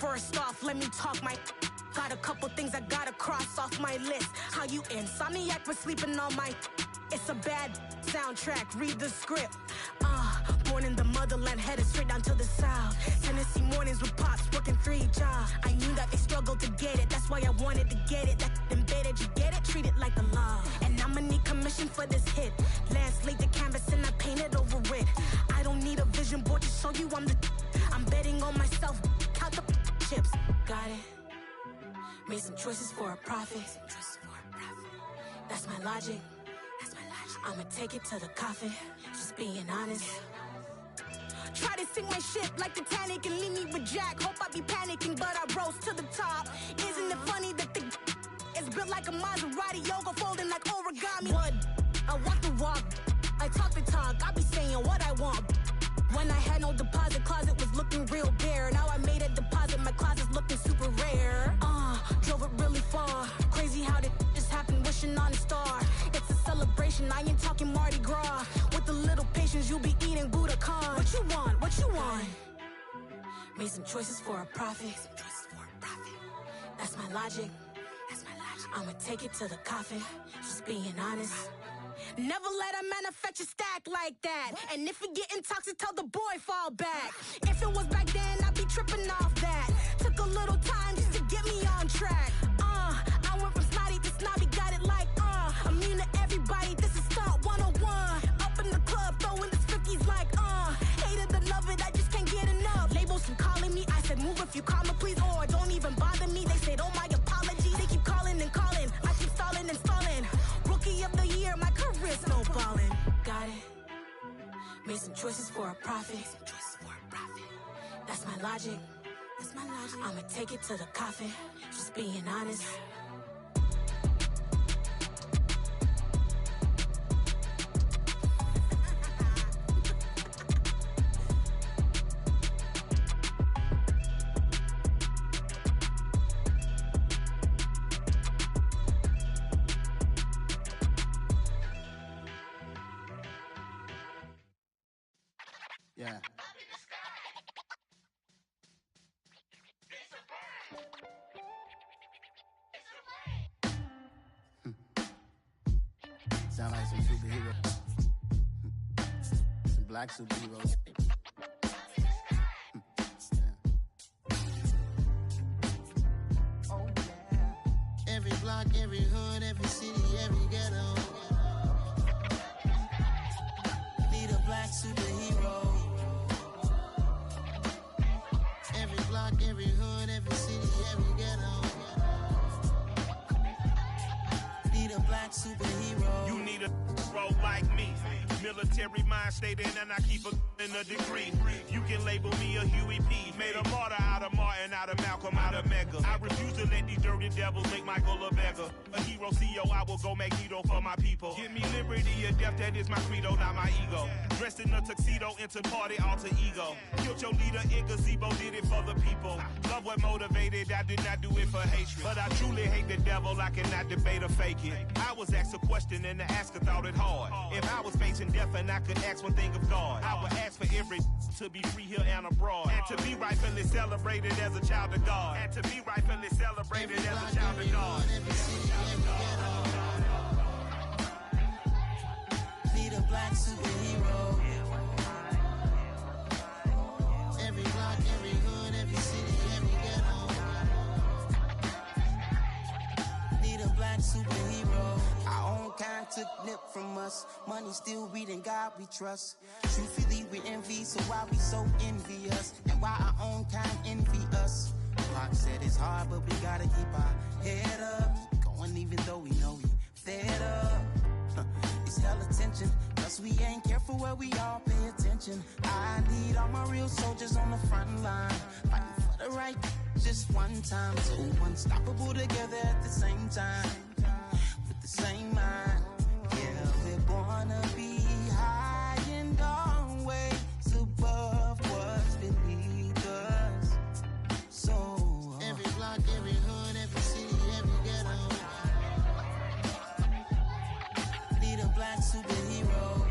First off, let me talk my... Got a couple things I gotta cross off my list. How you insomniac for sleeping on my... It's a bad soundtrack, read the script. Born in the motherland, headed straight down to the south. Tennessee mornings with pops, working 3 jobs. I knew that they struggled to get it, that's why I wanted to get it. That embedded, you get it, treat it like a law. And I'ma need commission for this hit. Last laid the canvas and I painted over it. I don't need a vision board to show you I'm betting on myself, count the chips. Got it. Made some choices for a profit. That's my logic. I'ma take it to the coffin, just being honest. Try to sink my ship like Titanic and leave me with Jack. Hope I be panicking, but I rose to the top. Isn't it funny that the is built like a Maserati, yoga folding like origami? What? I walk the walk, I talk the talk, I be saying what I want. When I had no deposit, closet was looking real bare. Now I made a deposit, my closet's looking super rare. Drove it really far. Crazy how did just happen, wishing on a star. It's a celebration, I ain't talking Mardi Gras. With a little patience, you'll be eating Budokan. What you want? What you want? Made some choices for a profit. That's my logic. I'ma take it to the coffin, just being honest. Never let a manufacture stack like that. And if it getting toxic, tell the boy fall back. If it was back then, I'd be tripping off that. Took a little time just to get me on track. I went from snotty to snobby, got it like immune to everybody, this is Stunt 101. Up in the club, throwing the 50s like hate it or love it, I just can't get enough. Labels keep calling me, I said move if you call me please, or don't even bother me. They said oh my apologies, they keep calling and calling. I keep stalling and stalling. Rookie of the year, my career snowballing. Got it. Made some choices for a profit. That's my logic. I'ma take it to the coffin, just being honest. Yeah. Sound like some superheroes. Some black superheroes. Oh yeah. Every block, every hood, every city, every ghetto. Need a black superhero. Every block, every hood, every city, every ghetto. Need a black superhero. You need a role like me. Military mind stated, and I keep in a degree. You can label me a Huey P. Made a martyr out of Martin, out of Malcolm, out of Mega. I refuse to let these dirty devils make Michael a beggar. A hero CEO, I will go Magneto for my people. Give me liberty or death, that is my credo, not my ego. Dressed in a tuxedo, into party, alter ego. Killed your leader in gazebo, did it for the people. Love what motivated, I did not do it for hatred. But I truly hate the devil, I cannot debate or fake it. I was asked a question and the asker thought it hard. If I was facing death and I could ask one thing of God, I would ask for every to be free here and abroad, and to be rightfully celebrated as a child of God, and to be rightfully celebrated as a child of God. Need a black superhero. Every block, every hood, every city, every ghetto. Need a black superhero. Our own kind took nip from us. Money still reading God we trust. Truthfully we envy, so why we so envious? And why our own kind envy us? Pac said it's hard, but we gotta keep our head up. Going even though we know we fed up. It's hella tension, plus we ain't careful where we all pay attention. I need all my real soldiers on the front line, fighting for the right just one time. So unstoppable together at the same time, with the same mind. Yeah, we're gonna be high and always above what's beneath us. So every block, every hood, every city, every ghetto. Need a black superhero.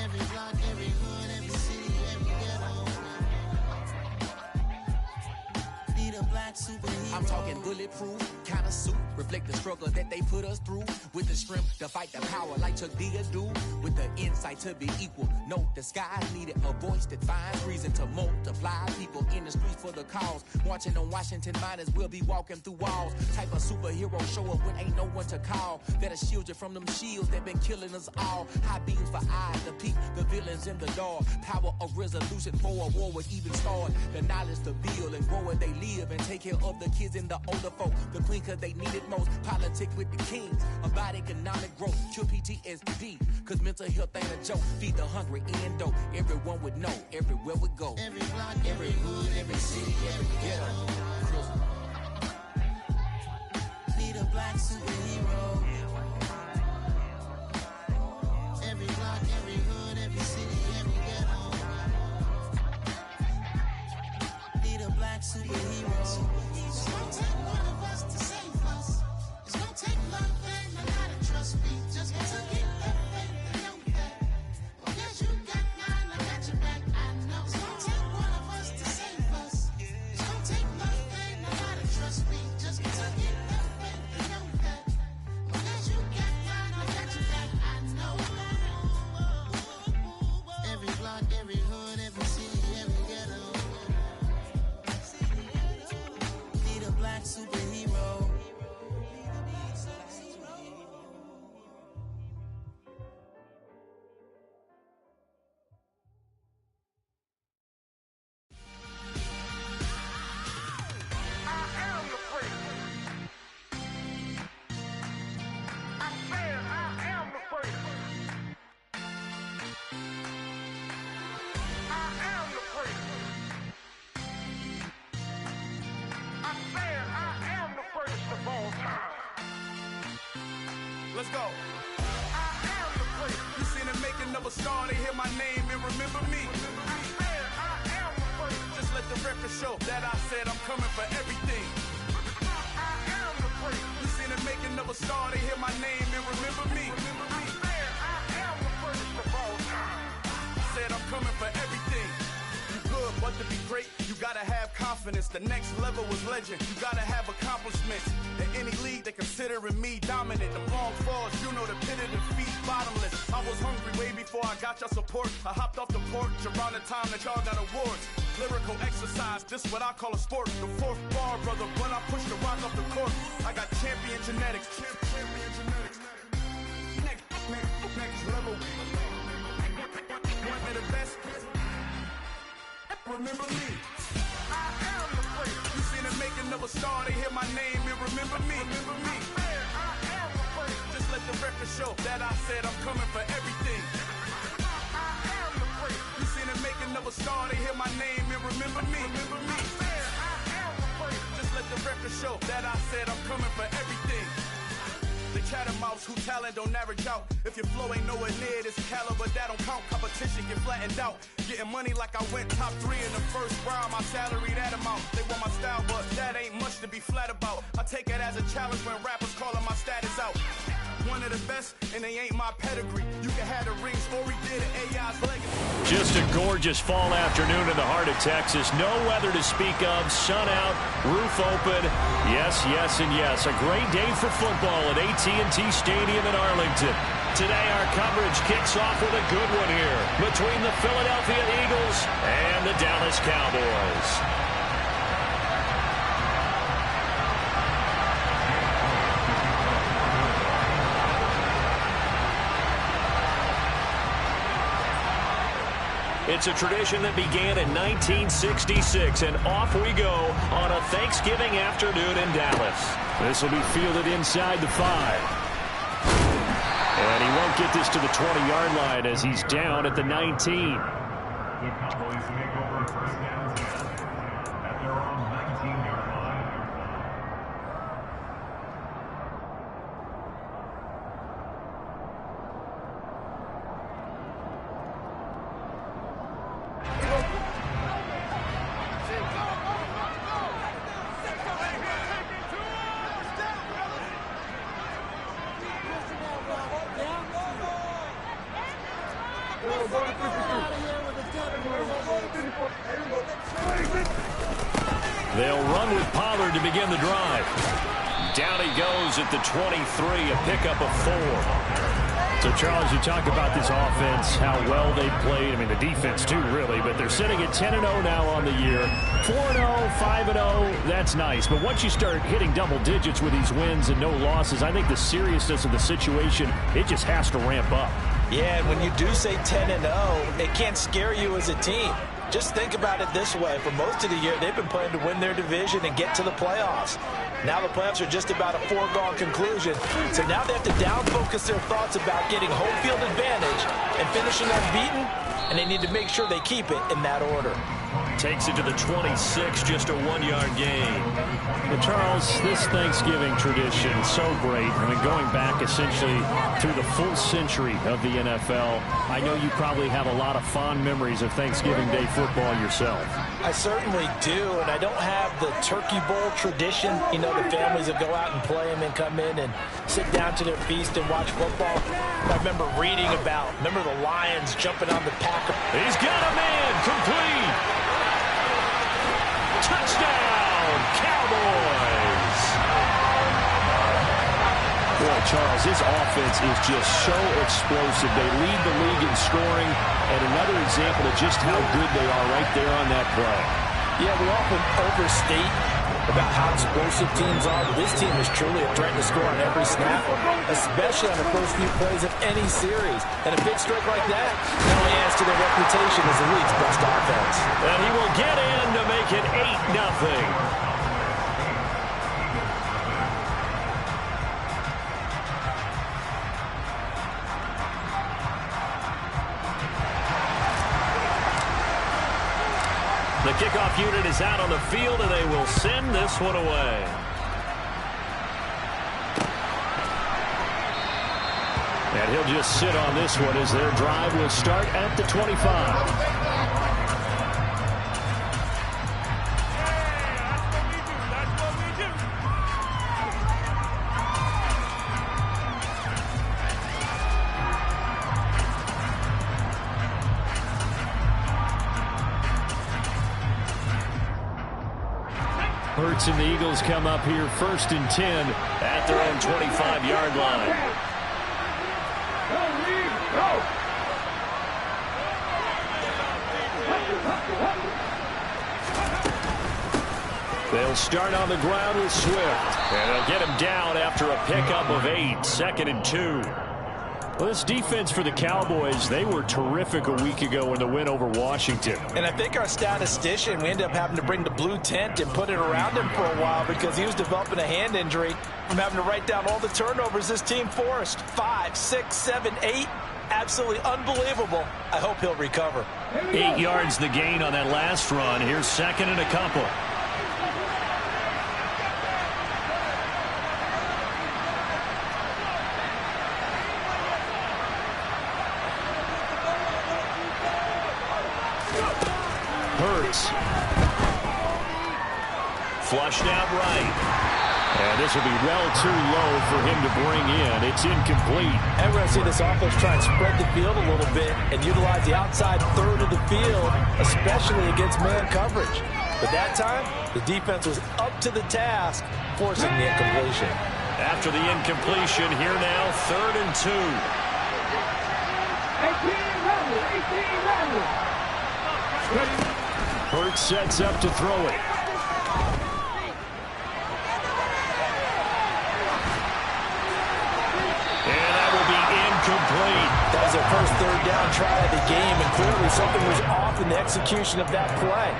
Every block, every hood, every city, every ghetto. black superhero. I'm talking bulletproof, kind of suit, reflect the struggle that they put us through. With the strength to fight the power like Chuck D do. With the insight to be equal, no disguise needed. A voice that finds reason to multiply. People in the streets for the cause. Marching on Washington miners, we'll be walking through walls. Type of superhero show up when ain't no one to call. That'll shield you from them shields that been killing us all. High beams for eyes to peep the villains in the dark. Power of resolution for a war would even start. The knowledge to build and grow where they live and take care of the kids and the older folk. The queen cause they need it most. Politic with the kings. About economic growth. Cure PTSD. Cause mental health ain't a joke. Feed the hungry and dope. Everyone would know. Everywhere we go. Every block, every hood, every city, every ghetto. Need a black superhero. Every block, every hood, every city, every ghetto. Need a black superhero. It's gonna take one of us to save us. It's gonna take love and a lot of trust me. Just to get that faith and know that. Because you got mine, I got your back. I know. It's gonna take one of us to save us. It's gonna take love and a lot of trust me. Just to get that faith and know that. Because you got mine, I got your back. I know. Every block, every hood, every city, every ghetto. Need a black superhero. Let's go. You seen the making of a star, they hear my name and remember me. Just let the record show that I said I'm coming for everything. You seen the making of a star, they hear my name and remember me. Said I'm coming for everything. You good, but to be great, you gotta have confidence. The next level was legend. You gotta have accomplishments. In any league, they considering me dominant. The long falls, you know the pit of defeat, bottomless. I was hungry way before I got your support. I hopped off the porch around the time that y'all got awards. Lyrical exercise, this what I call a sport. The fourth bar, brother, when I push the rock off the court. I got champion genetics. Champion genetics. Next level. One of the best. Remember me. I am the place. You seen the making of a star, they hear my name and remember me. Remember me. I am the place. Just let the record show that I said I'm coming for everything. I am the place. You seen the making of a star, they hear my name and remember me. Remember me. I am the place. Just let the record show that I said I'm coming for everything. The catamounts who talent don't average out. If your flow ain't nowhere near this caliber, that don't count. Competition get flattened out. Getting money like I went top 3 in the first round. My salary that amount. They want my style, but that ain't much to be flat about. I take it as a challenge when rappers calling my status out. One of the best, and they ain't my pedigree. You can have the rings, or we did it, AI's legacy. Just a gorgeous fall afternoon in the heart of Texas. No weather to speak of. Sun out, roof open. Yes, yes, and yes. A great day for football at AT&T Stadium in Arlington. Today our coverage kicks off with a good one here between the Philadelphia Eagles and the Dallas Cowboys. It's a tradition that began in 1966, and off we go on a Thanksgiving afternoon in Dallas. This will be fielded inside the 5. And he won't get this to the 20-yard line as he's down at the 19. The Cowboys make over first downs at their own 19-yard line. They'll run with Pollard to begin the drive. Down he goes at the 23, a pickup of 4. So, Charles, you talk about this offense, how well they played. I mean, the defense, too, really. But they're sitting at 10-0 now on the year. 4-0, 5-0, that's nice. But once you start hitting double digits with these wins and no losses, I think the seriousness of the situation, it just has to ramp up. Yeah, and when you do say 10-0, it can't scare you as a team. Just think about it this way. For most of the year, they've been playing to win their division and get to the playoffs. Now the playoffs are just about a foregone conclusion. So now they have to down-focus their thoughts about getting home field advantage and finishing unbeaten, and they need to make sure they keep it in that order. Takes it to the 26, just a 1-yard gain. But Charles, this Thanksgiving tradition, so great. I mean, going back essentially through the full century of the NFL, I know you probably have a lot of fond memories of Thanksgiving Day football yourself. I certainly do, and I don't have the Turkey Bowl tradition. You know, the families that go out and play and then come in and sit down to their feast and watch football. I remember reading about, the Lions jumping on the Packers. He's got a man, complete. Touchdown, Cowboys! Boy, Charles, this offense is just so explosive. They lead the league in scoring, and another example of just how good they are right there on that play. Yeah, we often overstate about how explosive teams are, but this team is truly a threat to score on every snap, especially on the first few plays of any series. And a big strike like that not only adds to their reputation as the league's best offense. And he will get in to make it 8-0. The kickoff unit is out on the field, and they will send this one away. And he'll just sit on this one as their drive will start at the 25. Hurts and the Eagles come up here 1st and 10 at their own 25-yard line. They'll start on the ground with Swift, and they'll get him down after a pickup of 8, 2nd and 2. Well, this defense for the Cowboys, they were terrific a week ago in the win over Washington. And I think our statistician, we ended up having to bring the blue tent and put it around him for a while because he was developing a hand injury from having to write down all the turnovers this team forced. 5, 6, 7, 8. Absolutely unbelievable. I hope he'll recover. 8 yards the gain on that last run. Here's 2nd and a couple. Flushed out right. And this will be well too low for him to bring in. It's incomplete. And we're going to see this offense try and spread the field a little bit and utilize the outside third of the field, especially against man coverage. But that time, the defense was up to the task, forcing the incompletion. After the incompletion, here now, 3rd and 2. 18 Hurts sets up to throw it. Complete. That was their first 3rd down try of the game, and clearly something was off in the execution of that play.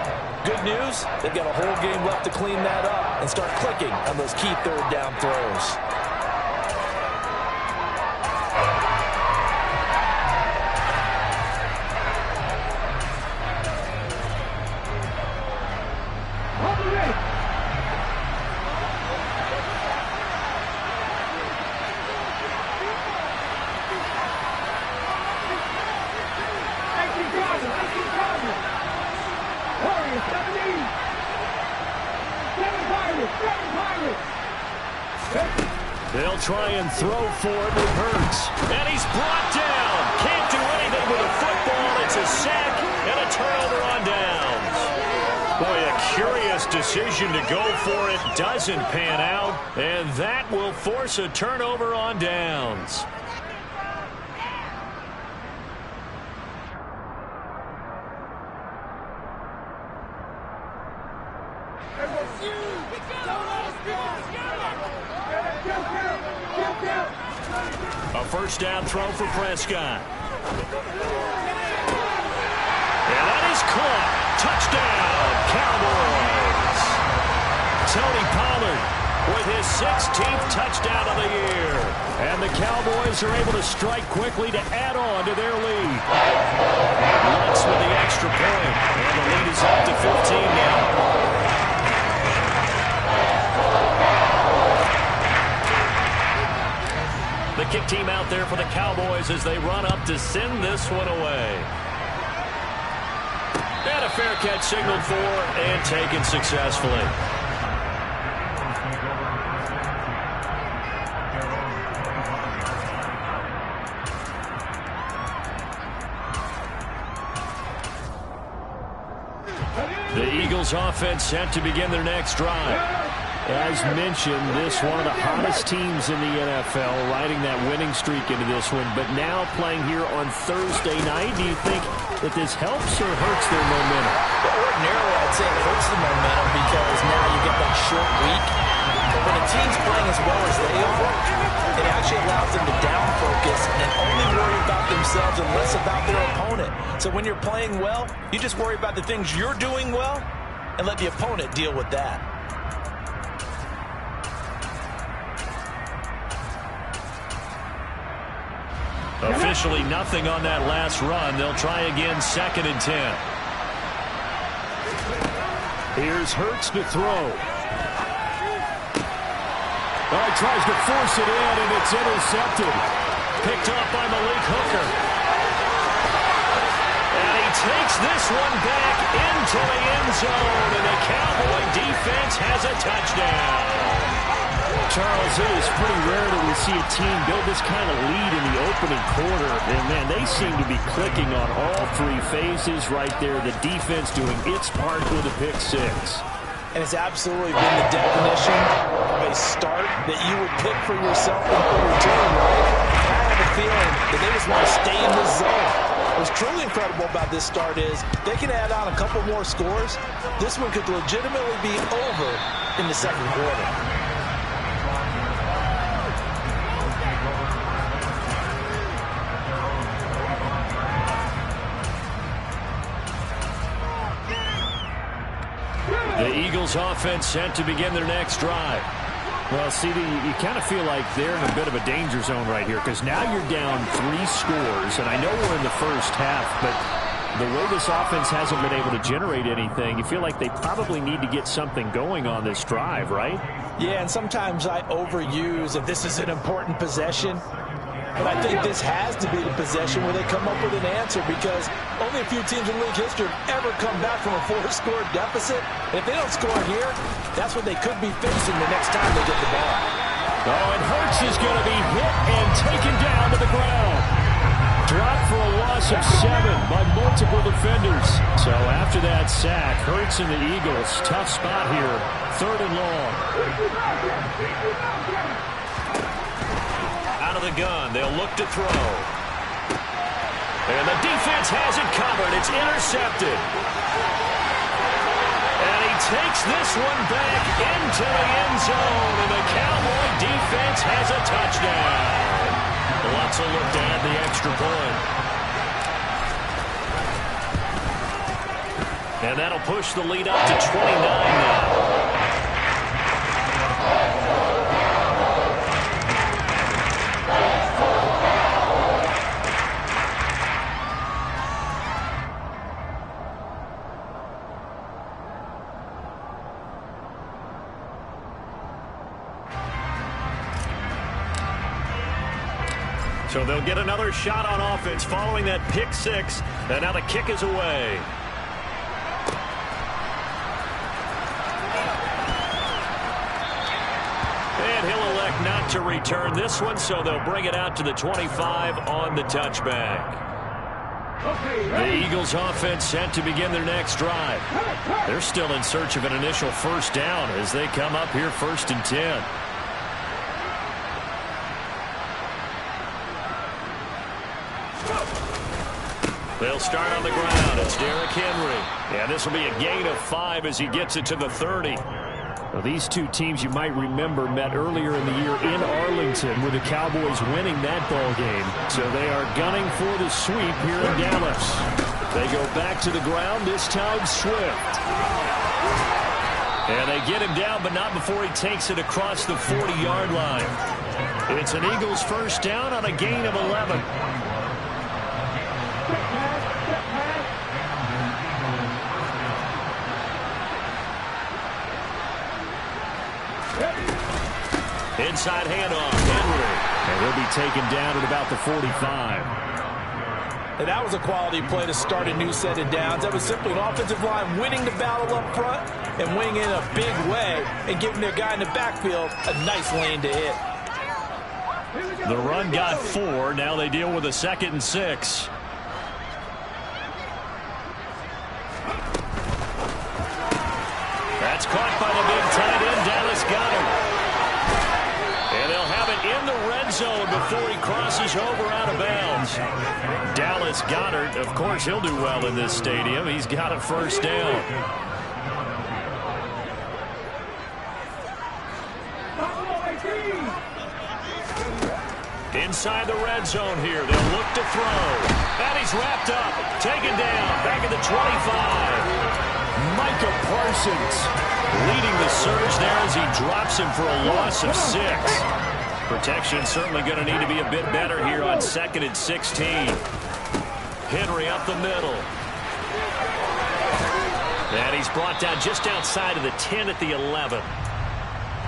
Good news, they've got a whole game left to clean that up and start clicking on those key 3rd down throws. They'll try and throw for it with Hurts. And he's brought down. Can't do anything with a football. It's a sack and a turnover on downs. Boy, a curious decision to go for it doesn't pan out, and that will force a turnover on downs. A first down throw for Prescott. And that is caught. Touchdown, Cowboys. Tony Pollard with his 16th touchdown of the year. And the Cowboys are able to strike quickly to add on to their lead. Lutz with the extra point. And the lead is up to 15 now. The kick team out there for the Cowboys as they run up to send this one away. And a fair catch signaled for and taken successfully. The Eagles offense set to begin their next drive. As mentioned, this one of the hottest teams in the NFL, riding that winning streak into this one, but now playing here on Thursday night. Do you think that this helps or hurts their momentum? Well, ordinarily, I'd say it hurts the momentum because now you get that short week. But when a team's playing as well as they are, it actually allows them to down focus and only worry about themselves and less about their opponent. So when you're playing well, you just worry about the things you're doing well and let the opponent deal with that. Officially nothing on that last run. They'll try again, 2nd and 10. Here's Hurts to throw. Oh, he tries to force it in, and it's intercepted. Picked up by Malik Hooker. And he takes this one back into the end zone, and the Cowboy defense has a touchdown. Charles, it is pretty rare that we see a team build this kind of lead in the opening quarter. And, man, they seem to be clicking on all three phases right there. The defense doing its part with a pick six. And it's absolutely been the definition of a start that you would pick for yourself and for your team, right? I have a feeling that they just want to stay in this zone. What's truly incredible about this start is they can add on a couple more scores. This one could legitimately be over in the second quarter. The Eagles offense set to begin their next drive. Well, CD, you kind of feel like they're in a bit of a danger zone right here because now you're down 3 scores, and I know we're in the first half, but the way this offense hasn't been able to generate anything, you feel like they probably need to get something going on this drive, right? Yeah, and sometimes I overuse if this is an important possession. But I think this has to be the possession where they come up with an answer because only a few teams in league history have ever come back from a 4-score deficit. And if they don't score here, that's what they could be facing the next time they get the ball. Oh, and Hurts is going to be hit and taken down to the ground. Dropped for a loss of 7 by multiple defenders. So after that sack, Hurts and the Eagles, tough spot here, 3rd and long. Out of the gun, they'll look to throw. And the defense has it covered. It's intercepted. And he takes this one back into the end zone, and the Cowboy defense has a touchdown. Lutz will look to add the extra point. And that'll push the lead up to 29 now. So they'll get another shot on offense following that pick six. And now the kick is away. And he'll elect not to return this one, so they'll bring it out to the 25 on the touchback. The Eagles offense set to begin their next drive. They're still in search of an initial first down as they come up here 1st and 10. They'll start on the ground. It's Derrick Henry. Yeah, this will be a gain of 5 as he gets it to the 30. Well, these two teams, you might remember, met earlier in the year in Arlington with the Cowboys winning that ball game. So they are gunning for the sweep here in Dallas. They go back to the ground, this time Swift. And they get him down, but not before he takes it across the 40-yard line. It's an Eagles first down on a gain of 11. Inside handoff, Henry. And he'll be taken down at about the 45. And that was a quality play to start a new set of downs. That was simply an offensive line winning the battle up front and winning in a big way and giving their guy in the backfield a nice lane to hit. The run got 4. Now they deal with a 2nd and 6. That's caught by the big tight end, Dallas Goedert. And they'll have it in the red zone before he crosses over out of bounds. Dallas Goedert, of course, he'll do well in this stadium. He's got a first down. Inside the red zone here. They'll look to throw. And he's wrapped up. Taken down. Back at the 25. Micah Parsons leading the surge there as he drops him for a loss of 6. Protection certainly going to need to be a bit better here on 2nd and 16. Henry up the middle. And he's brought down just outside of the 10 at the 11.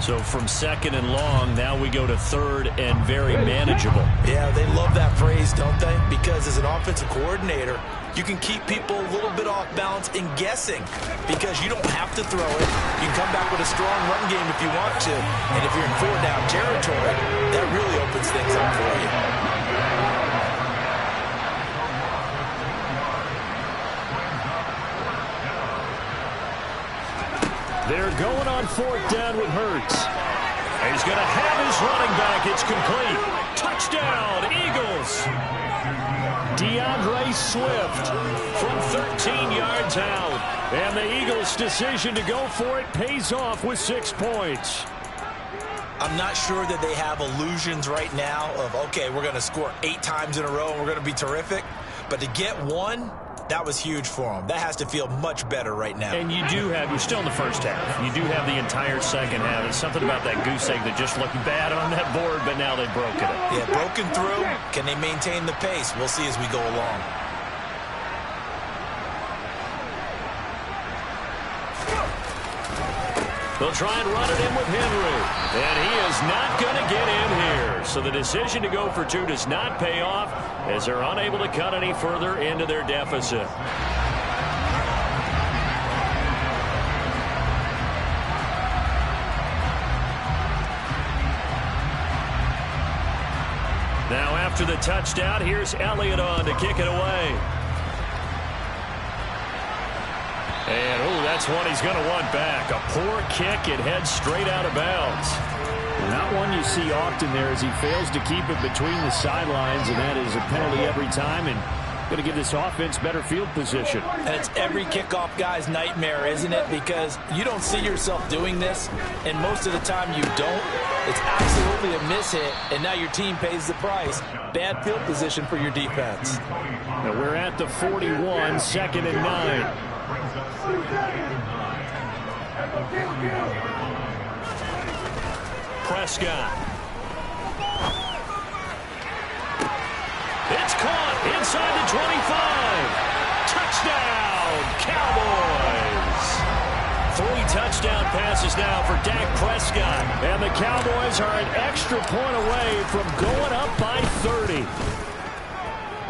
So from 2nd and long, now we go to 3rd and very manageable. Yeah, they love that phrase, don't they? Because as an offensive coordinator, you can keep people a little bit off balance in guessing because you don't have to throw it. You can come back with a strong run game if you want to. And if you're in 4-down territory, that really opens things up for you. They're going on 4th down with Hurts. He's going to have his running back. It's complete. Touchdown, Eagles. DeAndre Swift from 13 yards out. And the Eagles' decision to go for it pays off with 6 points. I'm not sure that they have illusions right now of, okay, we're going to score 8 times in a row and we're going to be terrific. But to get 1, that was huge for them. That has to feel much better right now. And you do have, you're still in the first half. You do have the entire second half. It's something about that goose egg that just looked bad on that board, but now they've broken it. Yeah, broken through. Can they maintain the pace? We'll see as we go along. They'll try and run it in with Henry. And he is not going to get in here. So the decision to go for 2 does not pay off as they're unable to cut any further into their deficit. Now after the touchdown, here's Elliott on to kick it away. And, that's one he's going to want back. A poor kick. It heads straight out of bounds. Not one you see often there as he fails to keep it between the sidelines, and that is a penalty every time, and going to give this offense better field position. And it's every kickoff guy's nightmare, isn't it? Because you don't see yourself doing this, and most of the time you don't. It's absolutely a mishit, and now your team pays the price. Bad field position for your defense. Now we're at the 41, 2nd and 9. Prescott. It's caught inside the 25. Touchdown, Cowboys. 3 touchdown passes now for Dak Prescott. And the Cowboys are an extra point away from going up by 30.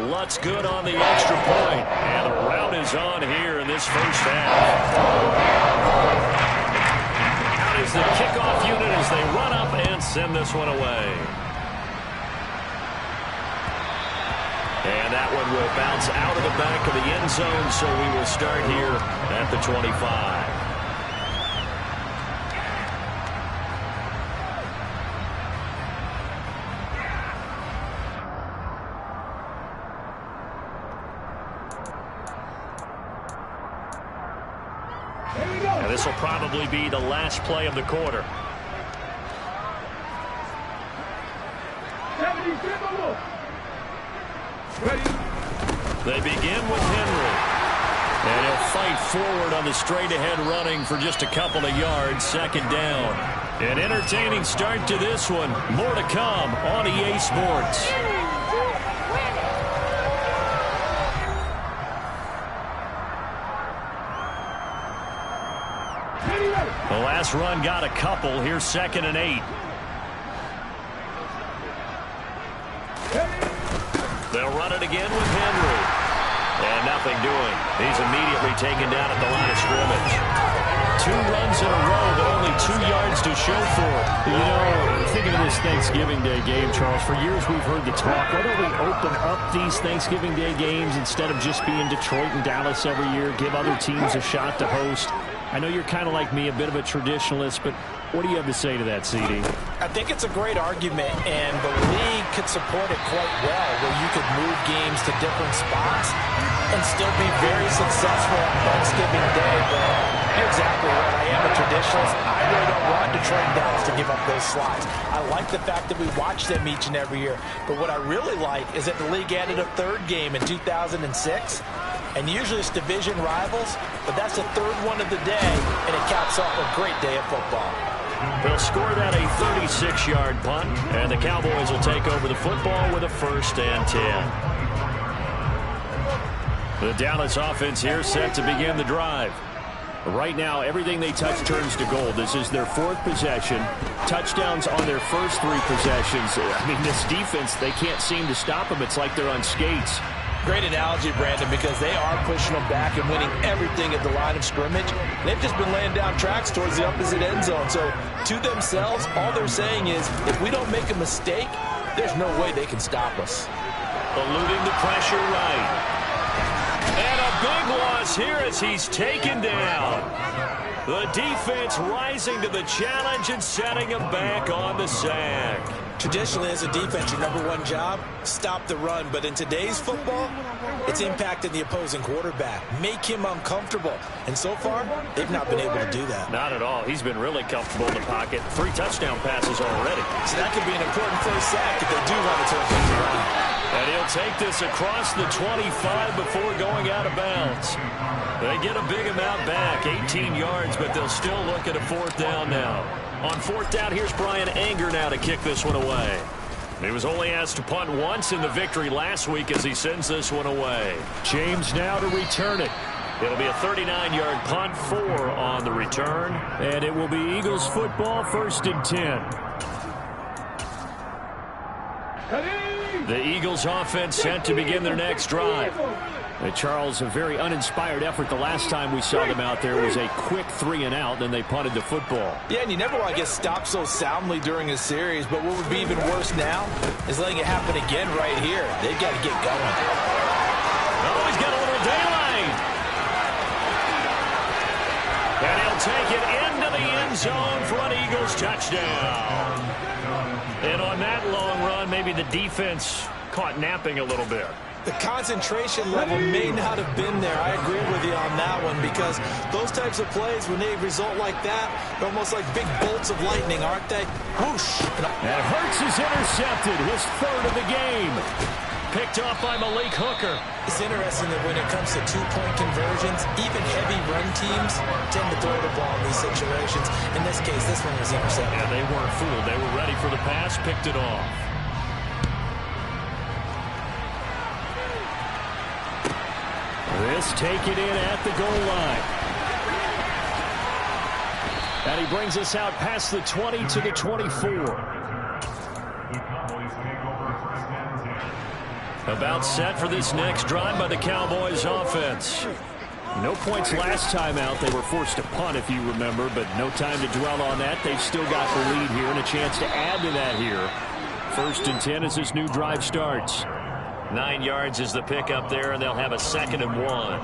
Lutz good on the extra point. And the rout is on here in this first half. Out is the kickoff unit as they run up and send this one away. And that one will bounce out of the back of the end zone, so we will start here at the 25. And this will probably be the last play of the quarter. They begin with Henry. And he'll fight forward on the straight-ahead running for just a couple of yards. Second down. An entertaining start to this one. More to come on EA Sports. The last run got a couple. Here's 2nd and 8. They'll run it again with Henry. And nothing doing. He's immediately taken down at the line of scrimmage. 2 runs in a row, but only 2 yards to show for it. You know, thinking of this Thanksgiving Day game, Charles, for years we've heard the talk, why don't we open up these Thanksgiving Day games instead of just being Detroit and Dallas every year, give other teams a shot to host? I know you're kind of like me, a bit of a traditionalist, but what do you have to say to that, CD? I think it's a great argument, and the league could support it quite well, where you could move games to different spots and still be very successful on Thanksgiving Day. But you're exactly right. I am a traditionalist. I really don't want Detroit and Dallas to give up those slots. I like the fact that we watch them each and every year. But what I really like is that the league added a 3rd game in 2006. And usually it's division rivals, but that's the 3rd one of the day, and it caps off a great day of football. They'll score that a 36-yard punt, and the Cowboys will take over the football with a 1st and 10. The Dallas offense here set to begin the drive. Right now, everything they touch turns to gold. This is their 4th possession. Touchdowns on their first 3 possessions. I mean, this defense, they can't seem to stop them. It's like they're on skates. Great analogy, Brandon, because they are pushing them back and winning everything at the line of scrimmage. They've just been laying down tracks towards the opposite end zone. So to themselves, all they're saying is, if we don't make a mistake, there's no way they can stop us. Eluding the pressure right. And a big loss here as he's taken down. The defense rising to the challenge and setting him back on the sack. Traditionally, as a defense, your #1 job, stop the run. But in today's football, it's impacting the opposing quarterback. Make him uncomfortable. And so far, they've not been able to do that. Not at all. He's been really comfortable in the pocket. 3 touchdown passes already. So that could be an important first sack if they do want to turn things around. And he'll take this across the 25 before going out of bounds. They get a big amount back, 18 yards, but they'll still look at a 4th down now. On 4th down, here's Brian Anger now to kick this one away. He was only asked to punt once in the victory last week as he sends this one away. James now to return it. It'll be a 39-yard punt, 4 on the return. And it will be Eagles football, 1st and 10. The Eagles offense set to begin their next drive. Charles, a very uninspired effort. The last time we saw them out there was a quick 3 and out, then they punted the football. Yeah, and you never want to get stopped so soundly during a series, but what would be even worse now is letting it happen again right here. They've got to get going. Oh, he's got a little daylight. And he'll take it into the end zone for an Eagles touchdown. And on that long run, maybe the defense caught napping a little bit. The concentration level may not have been there. I agree with you on that one, because those types of plays, when they result like that, they're almost like big bolts of lightning, aren't they? Whoosh. And Hurts is intercepted, his 3rd of the game. Picked off by Malik Hooker. It's interesting that when it comes to 2-point conversions, even heavy run teams tend to throw the ball in these situations. In this case, this one was intercepted. Yeah, they weren't fooled. They were ready for the pass, picked it off. This taken in at the goal line. And he brings us out past the 20 to the 24. About set for this next drive by the Cowboys offense. No points last time out. They were forced to punt, if you remember, but no time to dwell on that. They've still got the lead here and a chance to add to that here. 1st and 10 as this new drive starts. 9 yards is the pickup there, and they'll have a 2nd and 1.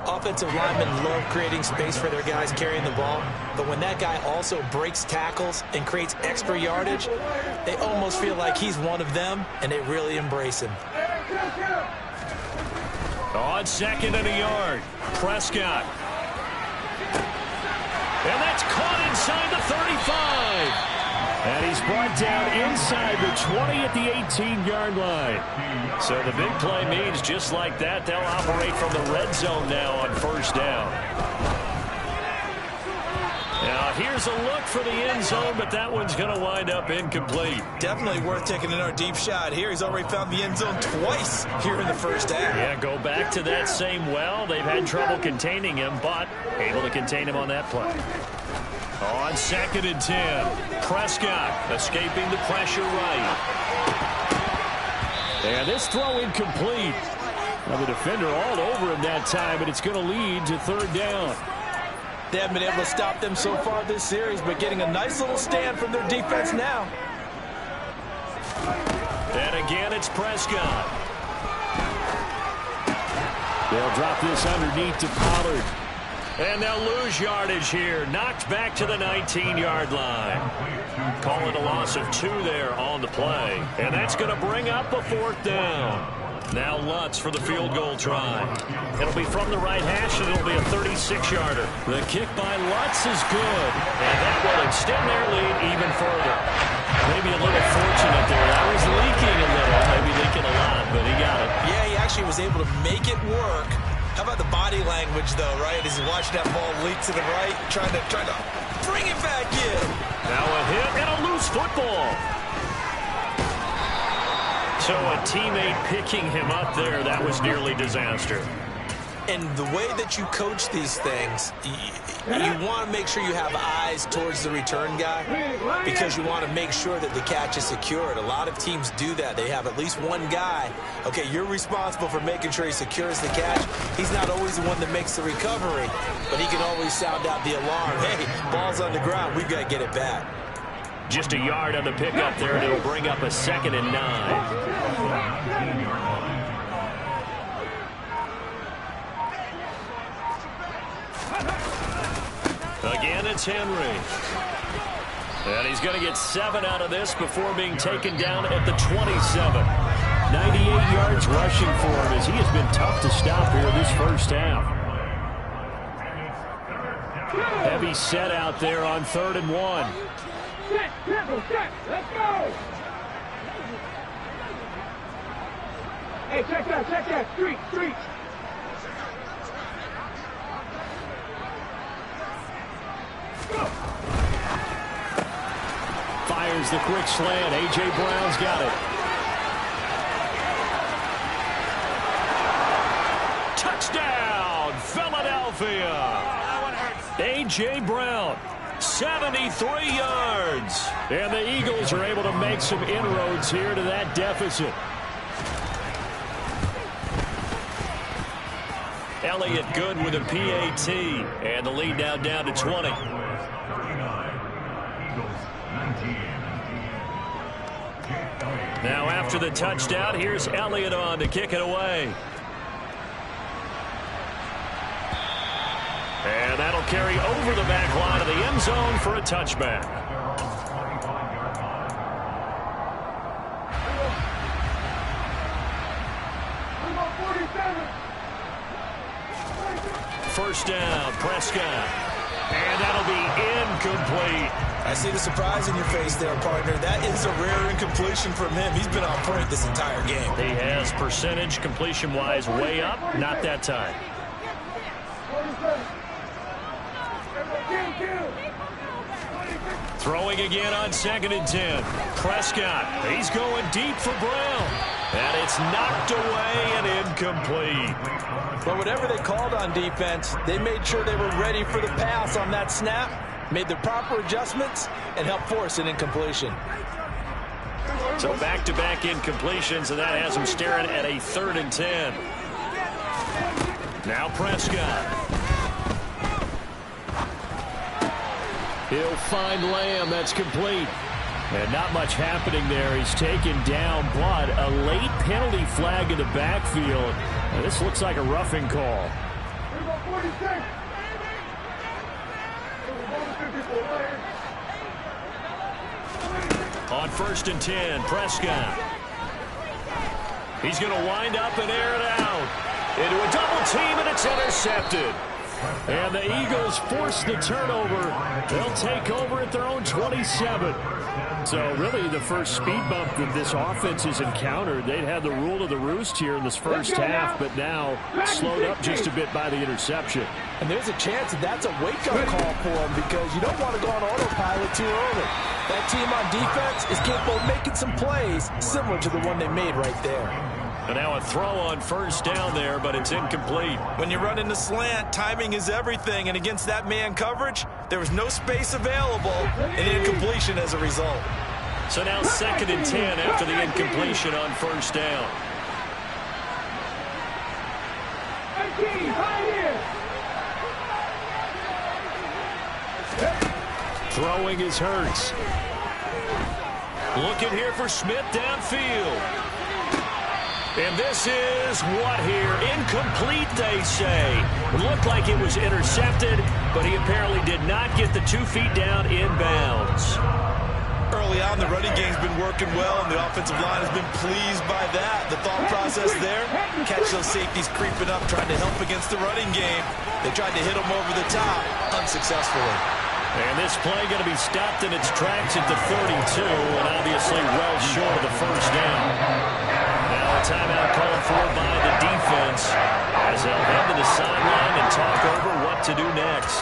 Offensive linemen love creating space for their guys carrying the ball, but when that guy also breaks tackles and creates extra yardage, they almost feel like he's one of them, and they really embrace him. On 2nd and a yard, Prescott. And that's caught inside the 35. And he's brought down inside the 20 at the 18-yard line. So the big play means just like that, they'll operate from the red zone now on 1st down. Now here's a look for the end zone, but that one's going to wind up incomplete. Definitely worth taking another deep shot here. He's already found the end zone twice here in the 1st half. Yeah, go back to that same well. They've had trouble containing him, but able to contain him on that play. On 2nd and 10, Prescott escaping the pressure right. And this throw incomplete. Now the defender all over him that time, but it's going to lead to 3rd down. They haven't been able to stop them so far this series, but getting a nice little stand from their defense now. And again, it's Prescott. They'll drop this underneath to Pollard. And they'll lose yardage here. Knocked back to the 19-yard line. Call it a loss of 2 there on the play. And that's going to bring up a 4th down. Now Lutz for the field goal try. It'll be from the right hash, and it'll be a 36-yarder. The kick by Lutz is good. And that will extend their lead even further. Maybe a little fortunate there. That was leaking a little. Maybe leaking a lot, but he got it. Yeah, he actually was able to make it work. How about the body language, though, right? As he's watching that ball leak to the right, trying to bring it back in. Now a hit and a loose football. So a teammate picking him up there, that was nearly disaster. And the way that you coach these things, you want to make sure you have eyes towards the return guy because you want to make sure that the catch is secured. A lot of teams do that. They have at least one guy. Okay, you're responsible for making sure he secures the catch. He's not always the one that makes the recovery, but he can always sound out the alarm. Hey, ball's on the ground. We've got to get it back. Just a yard on the pickup there, and it'll bring up a 2nd and 9. Again, it's Henry. And he's going to get 7 out of this before being taken down at the 27. 98 yards rushing for him as he has been tough to stop here this 1st half. Heavy set out there on 3rd and 1. Let's go! Hey, check that, street. Fires the quick slant. A.J. Brown's got it. Touchdown, Philadelphia. A.J. Brown, 73 yards. And the Eagles are able to make some inroads here to that deficit. Elliott good with a PAT. And the lead now down to 20. Now after the touchdown, here's Elliott on to kick it away. And that'll carry over the back line of the end zone for a touchback. First down, Prescott. And that'll be incomplete. I see the surprise in your face there, partner. That is a rare incompletion from him. He's been on point this entire game. He has percentage completion-wise way up. Not that time. Throwing again on 2nd and 10. Prescott, he's going deep for Brown. And it's knocked away and incomplete. But whatever they called on defense, they made sure they were ready for the pass on that snap, made the proper adjustments, and helped force an incompletion. So back-to-back incompletions, and that has them staring at a 3rd and 10. Now Prescott. He'll find Lamb. That's complete. And not much happening there. He's taken down, but a late penalty flag in the backfield. And this looks like a roughing call. On 1st and 10, Prescott. He's going to wind up and air it out into a double team, and it's intercepted. And the Eagles force the turnover. They'll take over at their own 27. So really the first speed bump that this offense has encountered. They'd had the rule of the roost here in this first half, but now slowed up just a bit by the interception. And there's a chance that that's a wake-up call for them, because you don't want to go on autopilot too early. That team on defense is capable of making some plays similar to the one they made right there. And now a throw on 1st down there, but it's incomplete. When you run in the slant, timing is everything, and against that man coverage, there was no space available, and incompletion as a result. So now 2nd and 10 after the incompletion on 1st down. Throwing is Hurts. Looking here for Smith downfield. And this is what here? Incomplete, they say. Looked like it was intercepted, but he apparently did not get the 2 feet down inbounds. Early on, the running game's been working well, and the offensive line has been pleased by that. The thought process there, catch those safeties creeping up, trying to help against the running game. They tried to hit them over the top, unsuccessfully. And this play going to be stopped in its tracks at the 32, and obviously well short of the 1st down. Now a timeout called for by the defense as they'll head to the sideline and talk over what to do next.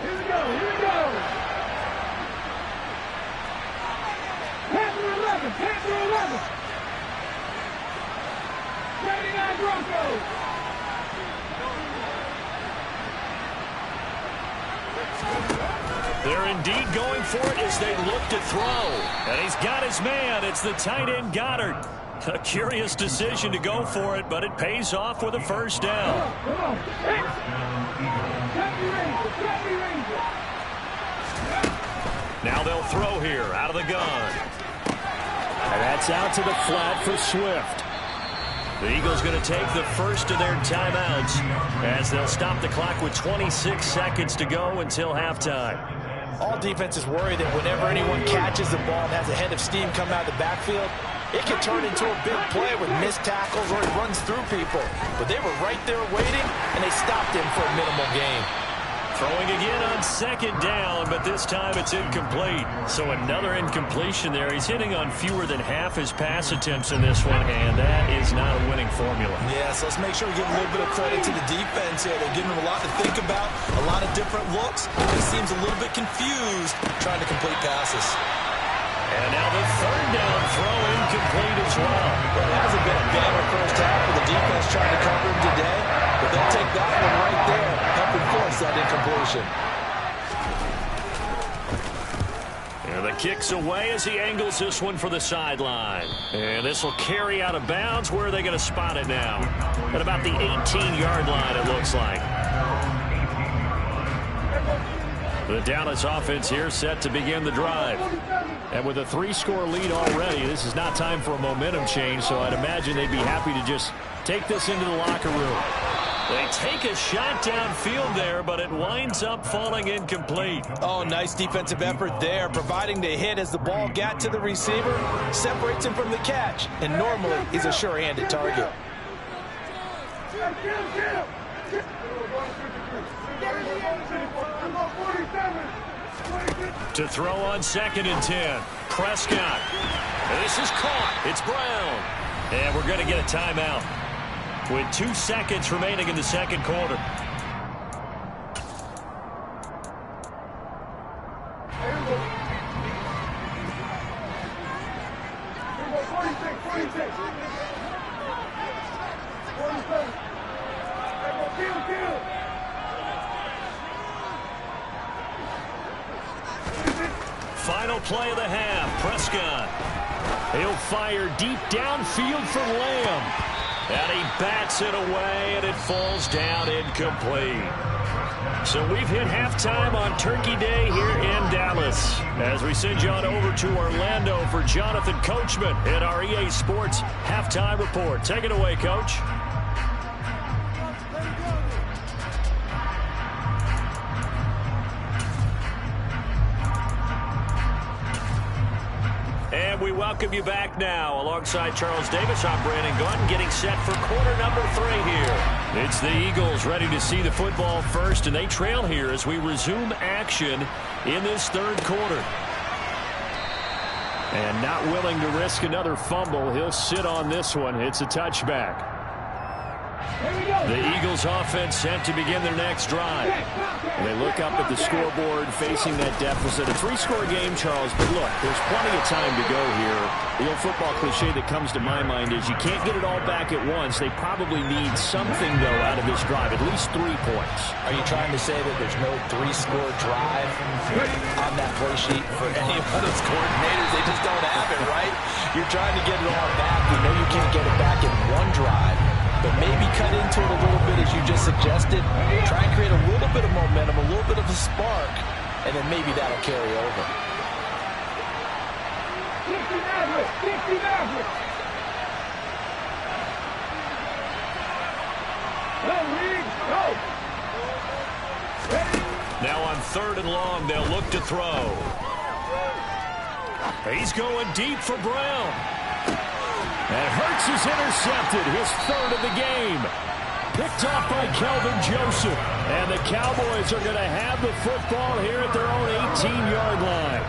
Here we go. Panther 11. 39 Broncos. They're indeed going for it as they look to throw. And he's got his man. It's the tight end Goddard. A curious decision to go for it, but it pays off with a 1st down. Now they'll throw here out of the gun. And that's out to the flat for Swift. The Eagles going to take the first of their timeouts as they'll stop the clock with 26 seconds to go until halftime. All defenses worry that whenever anyone catches the ball and has a head of steam come out of the backfield, it can turn into a big play with missed tackles or he runs through people. But they were right there waiting, and they stopped him for a minimal gain. Throwing again on 2nd down, but this time it's incomplete. So another incompletion there. He's hitting on fewer than half his pass attempts in this one, and that is not a winning formula. Yeah, so let's make sure we give a little bit of credit to the defense here. They're giving him a lot to think about, a lot of different looks. He seems a little bit confused trying to complete passes. And now the 3rd down throw incomplete as well. Well, it hasn't been a banner first half for the defense trying to cover him today, but they'll take that one right there, helping force that incompletion. And the kick's away as he angles this one for the sideline. And this will carry out of bounds. Where are they going to spot it now? At about the 18-yard line, it looks like. The Dallas offense here set to begin the drive. And with a 3-score lead already, this is not time for a momentum change, so I'd imagine they'd be happy to just take this into the locker room. They take a shot downfield there, but it winds up falling incomplete. Oh, nice defensive effort there, providing the hit as the ball got to the receiver, separates him from the catch, and normally he's a sure-handed target. To throw on 2nd and 10. Prescott. And this is caught. It's Brown. And we're going to get a timeout with 2 seconds remaining in the 2nd quarter. Final play of the half. Prescott. He'll fire deep downfield for Lamb. And he bats it away, and it falls down incomplete. So we've hit halftime on Turkey Day here in Dallas. As we send you on over to Orlando for Jonathan Coachman in our EA Sports Halftime Report. Take it away, Coach. And we welcome you back now. Alongside Charles Davis, I'm Brandon Gunn, getting set for quarter number 3 here. It's the Eagles ready to see the football first, and they trail here as we resume action in this third quarter. And not willing to risk another fumble, he'll sit on this one. It's a touchback. The Eagles offense set to begin their next drive. They look up at the scoreboard facing that deficit. A 3-score game, Charles, but look, there's plenty of time to go here. The old football cliche that comes to my mind is you can't get it all back at once. They probably need something, though, out of this drive, at least 3 points. Are you trying to say that there's no 3-score drive on that play sheet for any of those coordinators? They just don't have it, right? You're trying to get it all back. You know you can't get it back in one drive. But maybe cut into it a little bit, as you just suggested. Try and create a little bit of momentum, a little bit of a spark, and then maybe that'll carry over. 60 Maverick. Go, Reed, go. Now on 3rd and long, they'll look to throw. He's going deep for Brown. And Hurts is intercepted, his 3rd of the game. Picked off by Kelvin Joseph. And the Cowboys are going to have the football here at their own 18-yard line.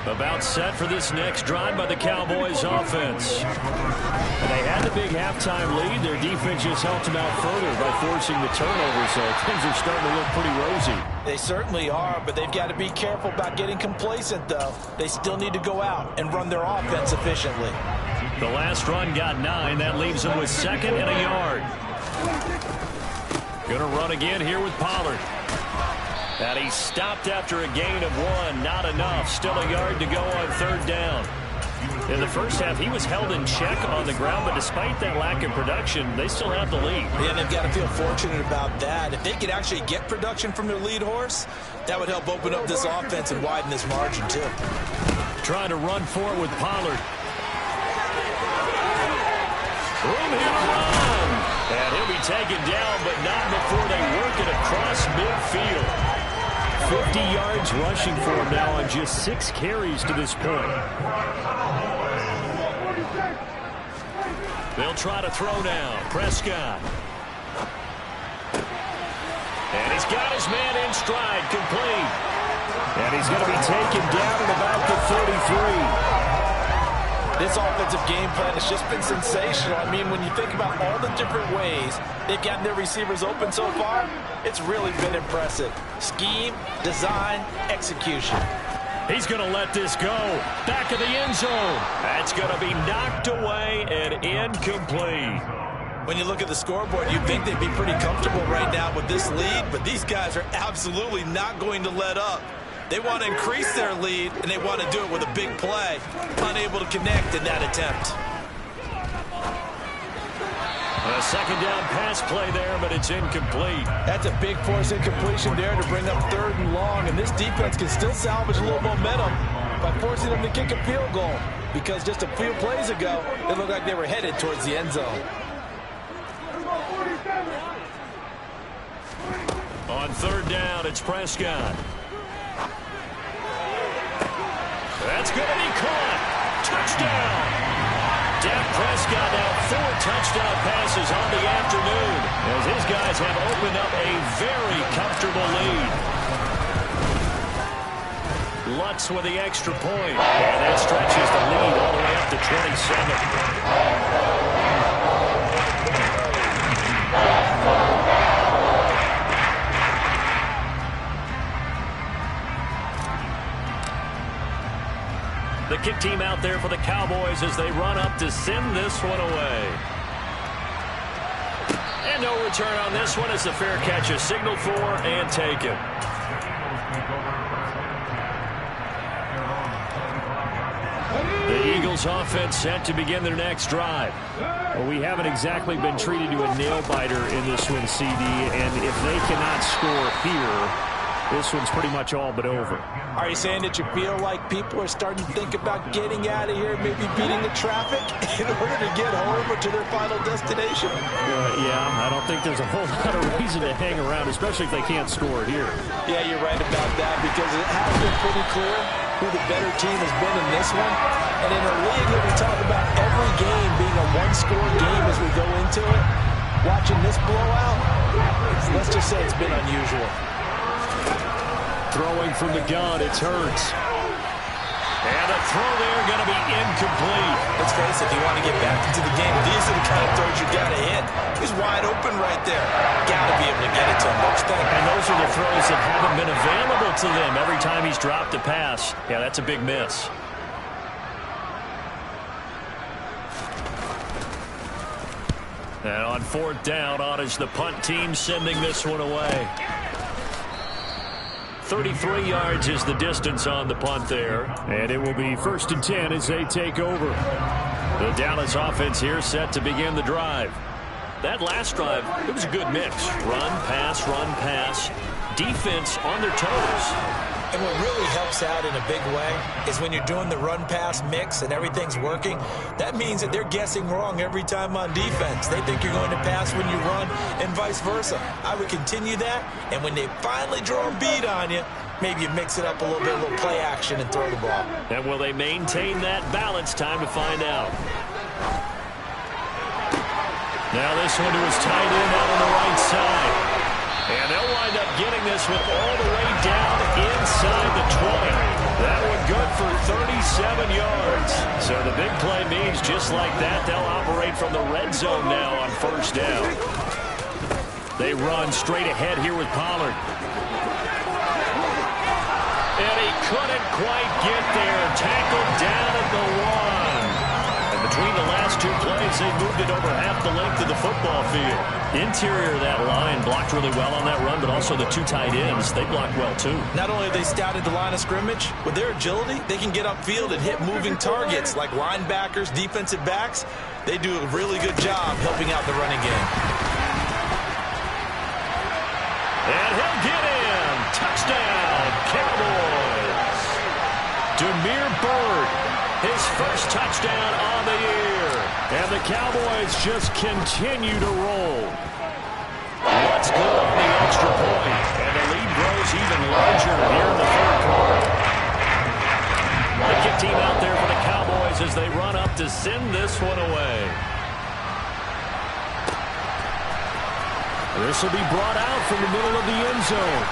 About set for this next drive by the Cowboys offense. And they had the big halftime lead. Their defense just helped them out further by forcing the turnover, so things are starting to look pretty rosy. They certainly are, but they've got to be careful about getting complacent, though. They still need to go out and run their offense efficiently. The last run got 9. That leaves them with 2nd and a yard. Going to run again here with Pollard. And he stopped after a gain of 1. Not enough. Still a yard to go on 3rd down. In the first half, he was held in check on the ground, but despite that lack of production, they still have the lead. Yeah, they've got to feel fortunate about that. If they could actually get production from their lead horse, that would help open up this offense and widen this margin, too. Trying to run for it with Pollard. Room here to run. And he'll be taken down, but not before they work it across midfield. 50 yards rushing for him now on just 6 carries to this point. They'll try to throw now. Prescott. And he's got his man in stride, complete. And he's going to be taken down at about the 33. This offensive game plan has just been sensational. I mean, when you think about all the different ways they've gotten their receivers open so far, it's really been impressive. Scheme, design, execution. He's going to let this go. Back of the end zone. That's going to be knocked away and incomplete. When you look at the scoreboard, you'd think they'd be pretty comfortable right now with this lead, but these guys are absolutely not going to let up. They want to increase their lead, and they want to do it with a big play. Unable to connect in that attempt. A 2nd down pass play there, but it's incomplete. That's a big force incompletion there to bring up 3rd and long, and this defense can still salvage a little momentum by forcing them to kick a field goal, because just a few plays ago, it looked like they were headed towards the end zone. On 3rd down, it's Prescott. That's going to be caught. Touchdown. Dak Prescott now 4 touchdown passes on the afternoon as his guys have opened up a very comfortable lead. Lutz with the extra point. And that stretches the lead all the way up to 27. The kick team out there for the Cowboys as they run up to send this one away. And no return on this one as the fair catch is signaled for and taken. The The Eagles offense set to begin their next drive. Well, we haven't exactly been treated to a nail-biter in this one, CD, and if they cannot score here, this one's pretty much all but over. Are you saying that you feel like people are starting to think about getting out of here, maybe beating the traffic in order to get home or to their final destination? Yeah, I don't think there's a whole lot of reason to hang around, especially if they can't score here. Yeah, you're right about that, because it has been pretty clear who the better team has been in this one. And in a league that we talk about every game being a one-score game as we go into it, watching this blowout, let's just say it's been unusual. Throwing from the gun, it's Hurts. And a throw there going to be incomplete. Let's face it, if you want to get back into the game, these are the kind of throws you got to hit. He's wide open right there. Got to be able to get it to him, don't you think? And those are the throws that haven't been available to them every time he's dropped a pass. Yeah, that's a big miss. And on fourth down, on is the punt team sending this one away. 33 yards is the distance on the punt there. And it will be 1st and 10 as they take over. The Dallas offense here set to begin the drive. That last drive, it was a good mix. Run, pass. Defense on their toes. And what really helps out in a big way is when you're doing the run-pass mix and everything's working, that means that they're guessing wrong every time on defense. They think you're going to pass when you run and vice versa. I would continue that, and when they finally draw a beat on you, maybe you mix it up a little bit, a little play action and throw the ball. And will they maintain that balance? Time to find out. Now this one to his tight end out on the right side. And they'll wind up getting this one all the way down inside the 20. That one good for 37 yards. So the big play means just like that, they'll operate from the red zone now on first down. They run straight ahead here with Pollard. And he couldn't quite get there. Tackled down at the 1. And between the last two plays, they moved it over half the length of the football field. Interior of that line blocked really well on that run, but also the two tight ends, they blocked well too. Not only have they scouted the line of scrimmage, with their agility, they can get upfield and hit moving targets like linebackers, defensive backs. They do a really good job helping out the running game. And he'll get in. Touchdown, Cowboys. Demir Bird, his first touchdown on the year. And the Cowboys just continue to roll. Let's go on the extra point. And the lead grows even larger here in the third quarter. The kick team out there for the Cowboys as they run up to send this one away. This will be brought out from the middle of the end zone.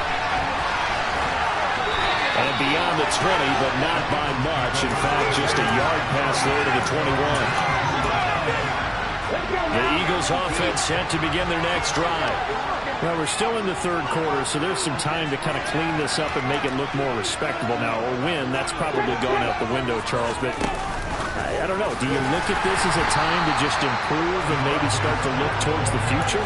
And beyond the 20, but not by much. In fact, just a yard pass there to the 21. The Eagles offense set to begin their next drive. Well, we're still in the third quarter, so there's some time to kind of clean this up and make it look more respectable now. Or win, that's probably gone out the window, Charles. But I don't know. Do you look at this as a time to just improve and maybe start to look towards the future?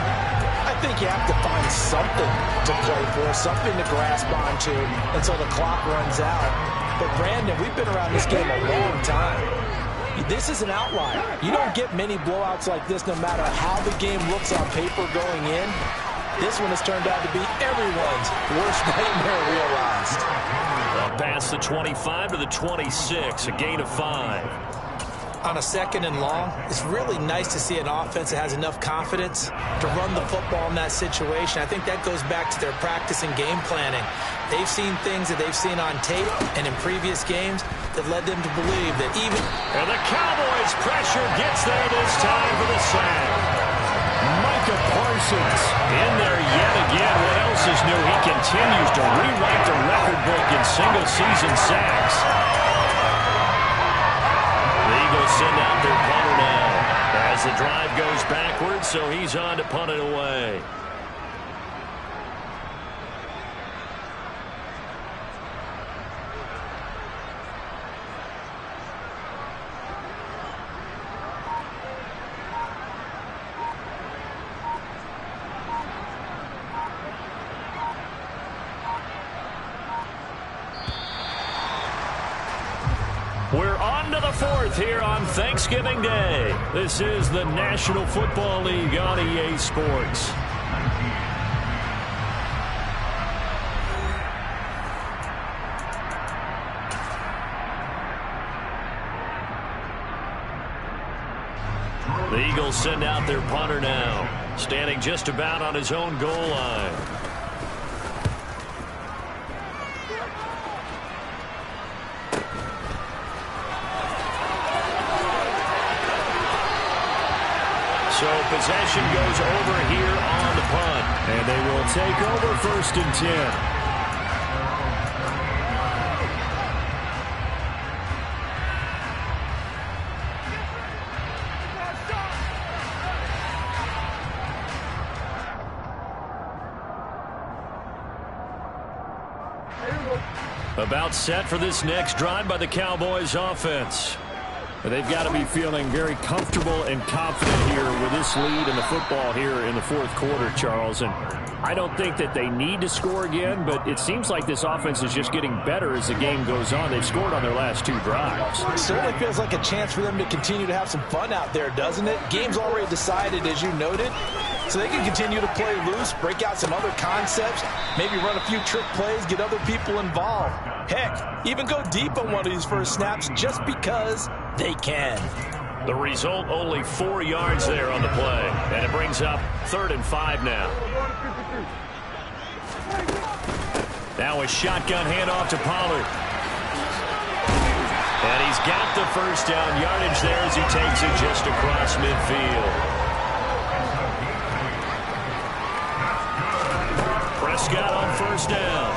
I think you have to find something to play for, something to grasp onto until the clock runs out. But, Brandon, we've been around this game a long time. This is an outlier. You don't get many blowouts like this no matter how the game looks on paper going in. This one has turned out to be everyone's worst nightmare realized. Past the 25 to the 26, a gain of 5. On a second and long, it's really nice to see an offense that has enough confidence to run the football in that situation. I think that goes back to their practice and game planning. They've seen things that they've seen on tape and in previous games that led them to believe that even... And the Cowboys' pressure gets there this time for the sack. Micah Parsons in there yet again. What else is new? He continues to rewrite the record book in single-season sacks. The Eagles send out their punter now as the drive goes backwards, so he's on to punt it away. We're on to the 4th here on Thanksgiving Day. This is the National Football League on EA Sports. The Eagles send out their punter now, standing just about on his own goal line. So possession goes over here on the punt. And they will take over 1st and 10. About set for this next drive by the Cowboys offense. They've got to be feeling very comfortable and confident here with this lead in the football here in the 4th quarter, Charles. And I don't think that they need to score again, but it seems like this offense is just getting better as the game goes on. They've scored on their last 2 drives. It certainly feels like a chance for them to continue to have some fun out there, doesn't it? Game's already decided, as you noted, so they can continue to play loose, break out some other concepts, maybe run a few trick plays, get other people involved. Heck, even go deep on one of these first snaps just because they can. The result, only 4 yards there on the play. And it brings up 3rd and 5 now. Now a shotgun handoff to Pollard. And he's got the first down yardage there as he takes it just across midfield. Prescott on 1st down.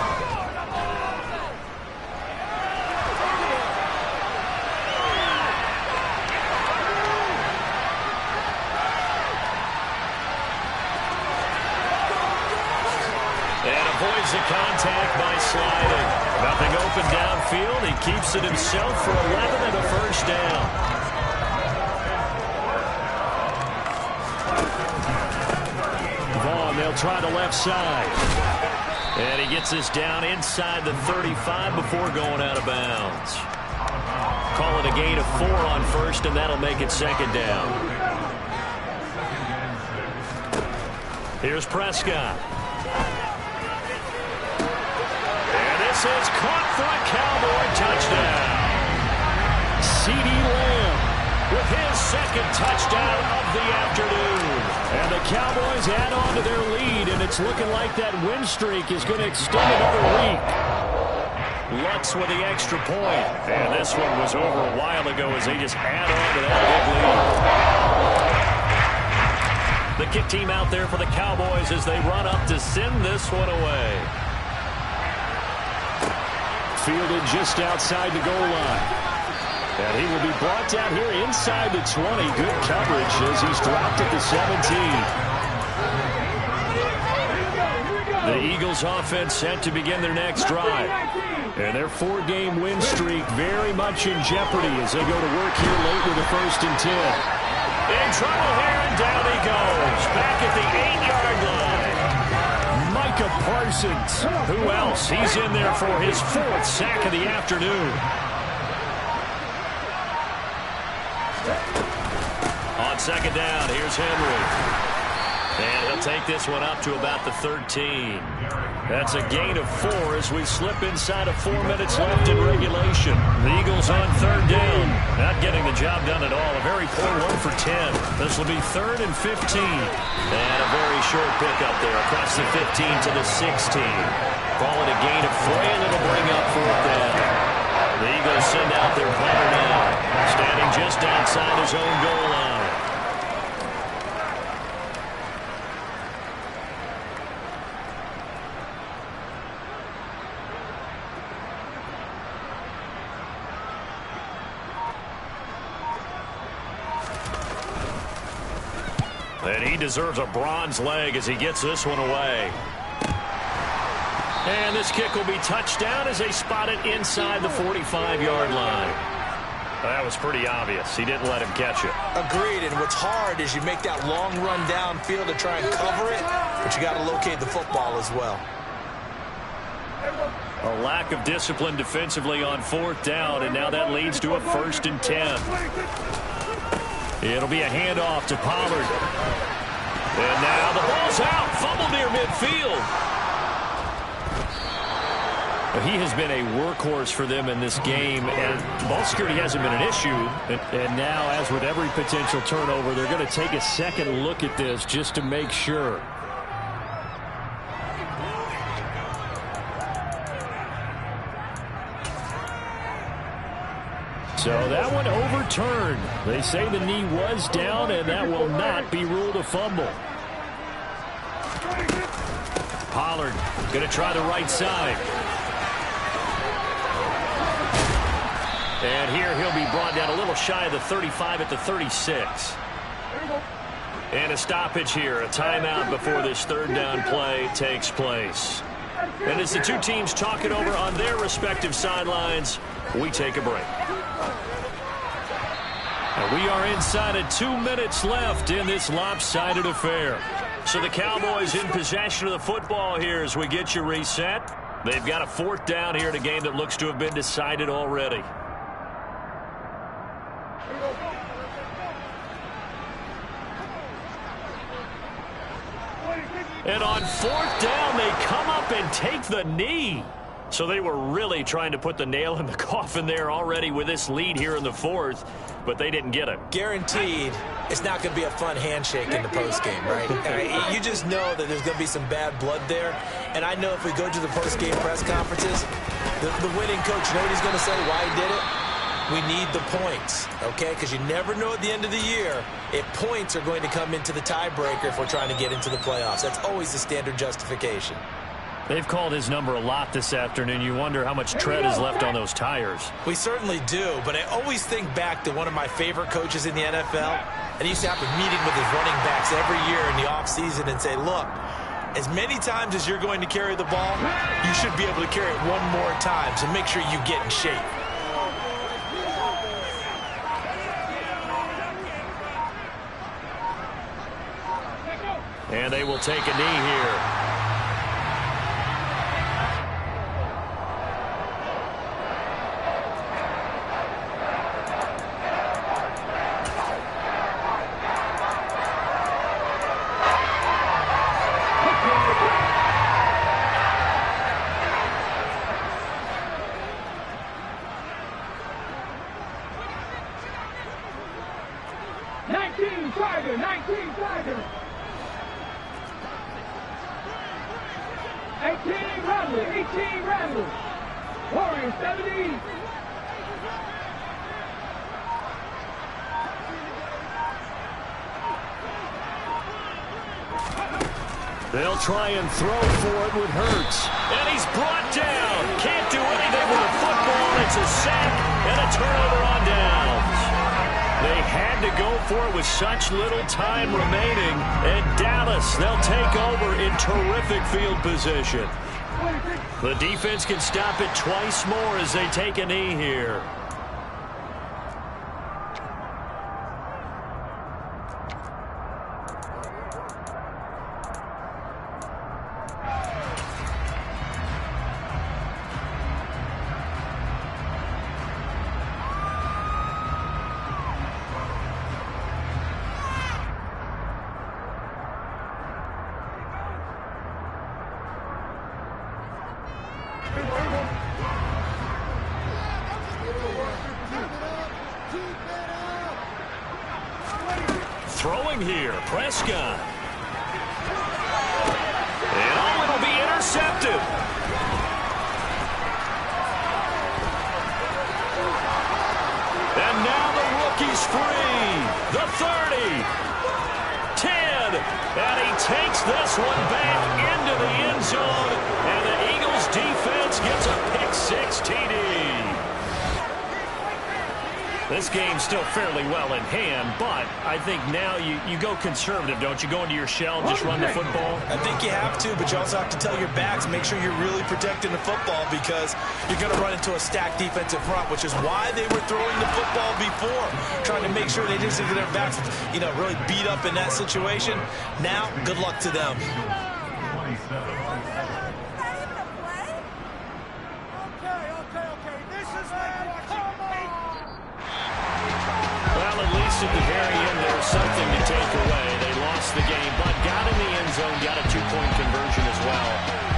Avoids the contact by sliding. Nothing open downfield. He keeps it himself for 11 and a 1st down. Vaughn, they'll try the left side. And he gets this down inside the 35 before going out of bounds. Call it a gain of 4 on 1st, and that'll make it 2nd down. Here's Prescott. This is caught for a Cowboy touchdown. CeeDee Lamb with his 2nd touchdown of the afternoon. And the Cowboys add on to their lead, and it's looking like that win streak is going to extend another week. Lutz with the extra point. And this one was over a while ago as they just add on to that big lead. The kick team out there for the Cowboys as they run up to send this one away. Fielded just outside the goal line. And he will be brought down here inside the 20. Good coverage as he's dropped at the 17. The Eagles offense set to begin their next drive. And their 4-game win streak very much in jeopardy as they go to work here late with a 1st and 10. In trouble here, and down he goes. Back at the 8-yard line. Parsons. Who else? He's in there for his 4th sack of the afternoon. On 2nd down, here's Henry. And he'll take this one up to about the 13. That's a gain of 4 as we slip inside of 4 minutes left in regulation. The Eagles on 3rd down. Not getting the job done at all. A very poor 1 for 10. This will be 3rd and 15. And a very short pickup there across the 15 to the 16. Call it a gain of 3, and it'll bring up 4th down. The Eagles send out their punter now, standing just outside his own goal line. And he deserves a bronze leg as he gets this one away. And this kick will be touchdown as they spot it inside the 45-yard line. That was pretty obvious. He didn't let him catch it. Agreed, and what's hard is you make that long run downfield to try and cover it, but you got to locate the football as well. A lack of discipline defensively on 4th down, and now that leads to a 1st and 10. It'll be a handoff to Pollard. And now the ball's out. Fumble near midfield. He has been a workhorse for them in this game, and ball security hasn't been an issue. And now, as with every potential turnover, they're going to take a second look at this just to make sure. So that one overturned. They say the knee was down, and that will not be ruled a fumble. Pollard going to try the right side. And here he'll be brought down a little shy of the 35 at the 36. And a stoppage here, a timeout before this 3rd down play takes place. And as the two teams talk it over on their respective sidelines, we take a break. And we are inside of 2 minutes left in this lopsided affair. So the Cowboys in possession of the football here as we get you reset. They've got a 4th down here in a game that looks to have been decided already. And on 4th down, they come up and take the knee. So they were really trying to put the nail in the coffin there already with this lead here in the 4th, but they didn't get it. Guaranteed it's not going to be a fun handshake in the postgame, right? You just know that there's going to be some bad blood there. And I know if we go to the postgame press conferences, the winning coach, you know what he's going to say, why he did it? We need the points, okay? Because you never know at the end of the year if points are going to come into the tiebreaker if we're trying to get into the playoffs. That's always the standard justification. They've called his number a lot this afternoon. You wonder how much tread is left on those tires. We certainly do, but I always think back to one of my favorite coaches in the NFL, and he used to have a meeting with his running backs every year in the offseason and say, look, as many times as you're going to carry the ball, you should be able to carry it one more time, so make sure you get in shape. And they will take a knee here. They'll try and throw for it with Hurts. And he's brought down. Can't do anything with the football. It's a sack and a turnover on downs. They had to go for it with such little time remaining. And Dallas, they'll take over in terrific field position. The defense can stop it twice more as they take a knee here. Throwing here, Prescott. And oh, it'll be intercepted. And now the rookie's free. The 30. 10. And he takes this one back into the end zone. And the Eagles defense gets a pick-6 TD. This game's still fairly well in hand, but I think now you go conservative, don't you? Go into your shell and just run the football? I think you have to, but you also have to tell your backs, make sure you're really protecting the football because you're going to run into a stacked defensive front, which is why they were throwing the football before, trying to make sure they didn't get their backs, really beat up in that situation. Now, good luck to them. Yes, at the very end, there was something to take away. They lost the game, but got in the end zone, got a two-point conversion as well.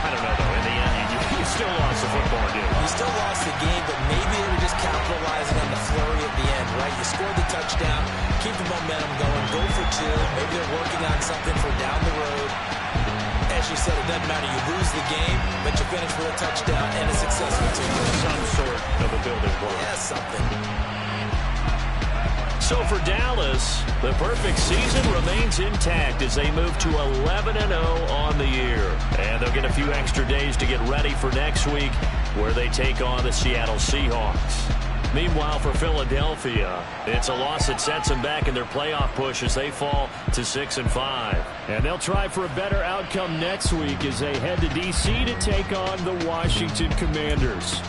I don't know, though. In the end, you still lost the football game. You still lost the game, but maybe they were just capitalizing on the flurry at the end, right? You scored the touchdown, keep the momentum going, go for two. Maybe they're working on something for down the road. As you said, it doesn't matter. You lose the game, but you finish with a touchdown and a successful team. Some sort of a building block. Yeah, something. So for Dallas, the perfect season remains intact as they move to 11-0 on the year. And they'll get a few extra days to get ready for next week, where they take on the Seattle Seahawks. Meanwhile, for Philadelphia, it's a loss that sets them back in their playoff push as they fall to 6-5. And they'll try for a better outcome next week as they head to D.C. to take on the Washington Commanders.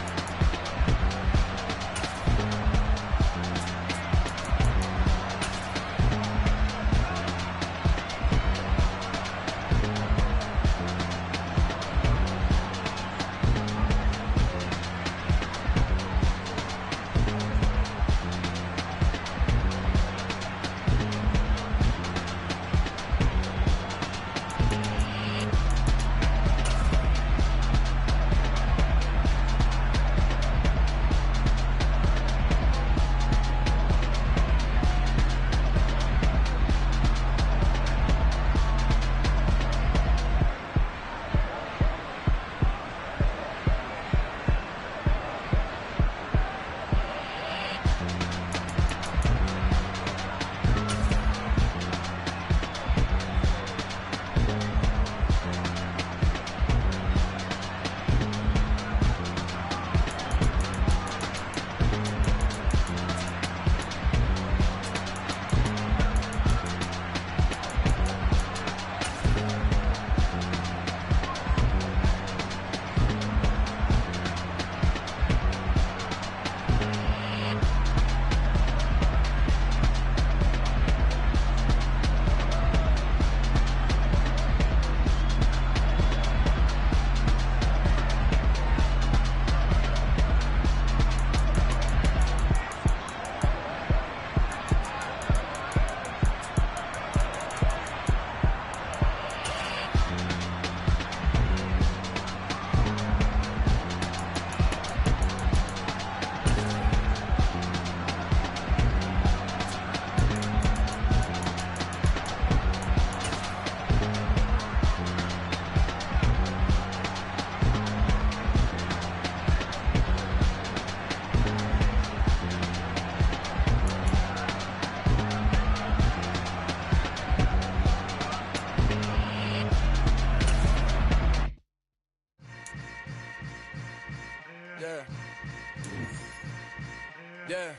Yeah.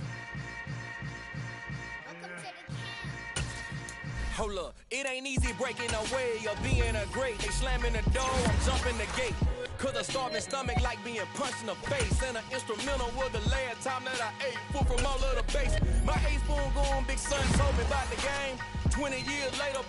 Hold up, it ain't easy breaking away or being a great. They slamming the door, I'm jumping the gate. Cause a starving stomach like being punched in the face. And an instrumental was the last time that I ate food from all of the base. My A-spoon going, big son told me about the game. 20 years later,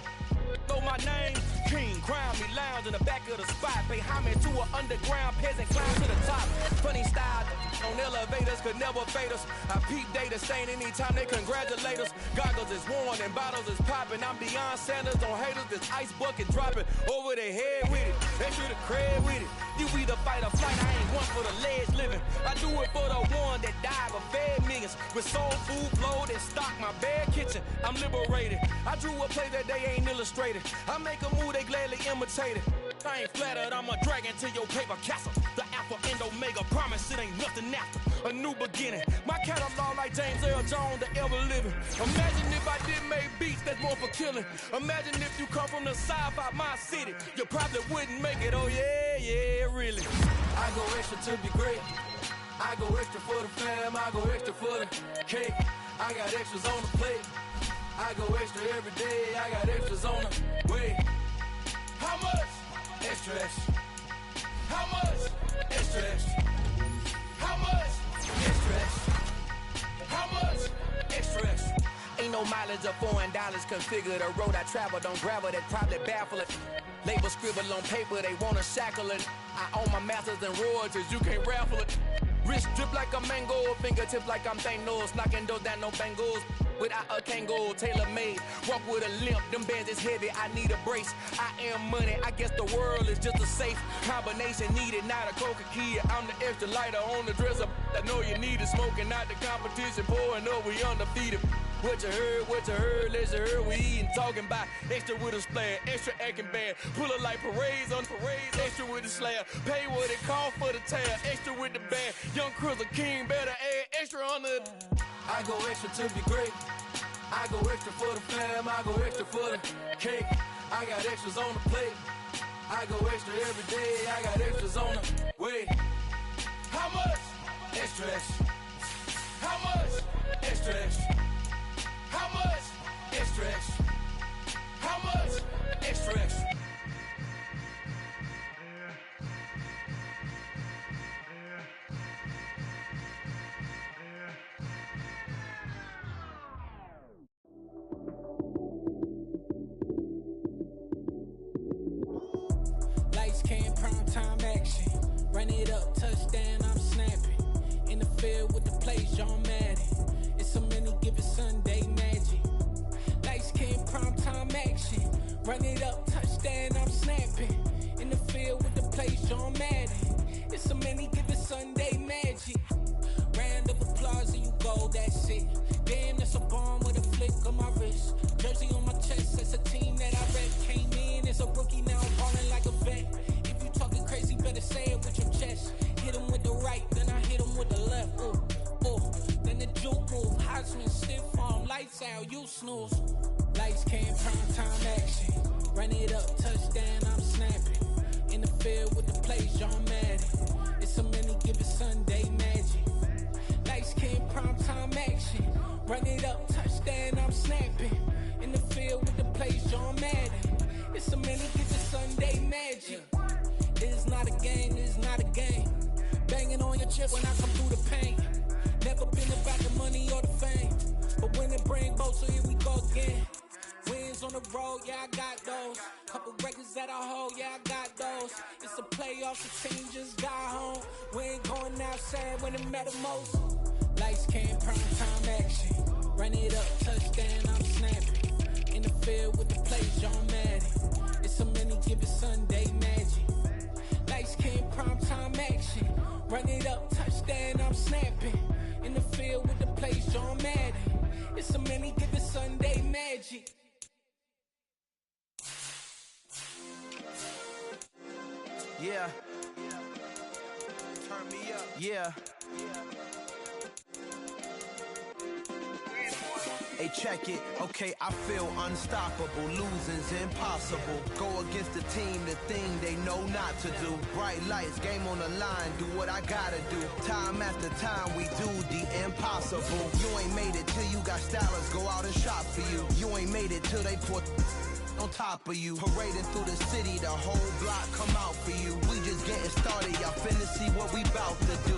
know my name. King, crown me, lounge in the back of the spot. Pay homage to an underground peasant, climb to the top. Funny style on elevators could never fade us. I peep data stain anytime they congratulate us. Goggles is worn and bottles is popping. I'm Deion Sanders on haters, this ice bucket dropping over their head with it. They should have cred with it. You either fight or flight, I ain't one for the ledge living. I do it for the one that died but fed millions. With soul food flowed and stock my bad kitchen. I'm liberated. I drew a play that they ain't illustrated. I make a move, they gladly imitate it. I ain't flattered, I'm a dragon to your paper castle. The alpha and omega, promise it ain't nothing after. A new beginning. My catalog like James Earl Jones, the ever living. Imagine if I did make beats that's more for killing. Imagine if you come from the south out my city. You probably wouldn't make it, oh yeah, yeah, really. I go extra to be great. I go extra for the fam, I go extra for the cake. I got extras on the plate. I go extra every day, I got extras on the way. How much? Extra, extra. How much? Extra, extra. How much? Extra, extra. How much? Extra, extra. Ain't no mileage of $4 configure the road I travel. Don't gravel, that probably baffle it. Label scribble on paper, they wanna shackle it. I own my masters and royalties, you can't raffle it. Wrist drip like a mango, fingertips like I'm Thanos, knocking those down, no bangles. without a Kangol, tailor-made. Walk with a limp, them bands is heavy, I need a brace. I am money, I guess the world is just a safe combination needed, not a coca key. I'm the extra lighter on the dresser. I know you need it, smoking out the competition, pouring up, we undefeated. What you heard, let's hear we eating, talking about extra with a splash, extra acting bad, pull it like parades on parades, extra with the slab, pay what it cost for the tab, extra with the band, young Crystal King, better add extra on the. I go extra to be great, I go extra for the fam, I go extra for the cake, I got extras on the plate, I go extra every day, I got extras on the way. How much? Extra, extra. How much? Extra, extra. How much? Extra, extra. How much? Extra, extra. Lights came, prime time action. Run it up, touchdown, I'm snapping. In the field with the plays, John Madden. It's a many given Sunday magic. Lights came, prime time action. Run it up, touchdown, I'm snapping. In the field with the plays, John Madden. It's a many given Sunday magic. Round of applause and you go, that's it. Damn, that's a bomb with a flick on my wrist. Jersey on my chest, that's a team that I rep. Came in as a rookie, now I'm balling like a vet. If you talking crazy, better say it with your chest. Hit him with the right, then I hit him with the left. Ooh, ooh. Then the juke move, Heisman, stiff arm, lights out, you snooze. Lights came, prime time action. Run it up, touchdown, I'm snapping. In the field with the plays, John Madden. It's a many given Sunday magic. Lights came, prime time action. Run it up, touchdown, I'm snapping. In the field with the plays, John Madden. It's a many given Sunday magic. It is not a game, it is not a game. Banging on your chest when I come through the pain. Never been about the money or the fame, but when it bring both, so here we go again. Wins on the road, yeah, I got those. Couple records that I hold, yeah, I got those. It's a playoff, the team just got home. We ain't going outside when it matter most. Lights came, prime time action. Run it up, touchdown, I'm snapping. In the field with the plays, John Madden. It's a many given Sunday magic. Lights came, prime time action. Run it up, touchdown, I'm snapping. In the field with the plays, John Madden. It's a many given Sunday magic. Yeah. Turn me up. Yeah. Hey, check it. Okay, I feel unstoppable. Losing's impossible. Go against the team, the thing they know not to do. Bright lights, game on the line, do what I gotta do. Time after time, we do the impossible. You ain't made it till you got stylists go out and shop for you. You ain't made it till they put on top of you. Parading through the city, the whole block come out for you. We just getting started, y'all finna see what we bout to do.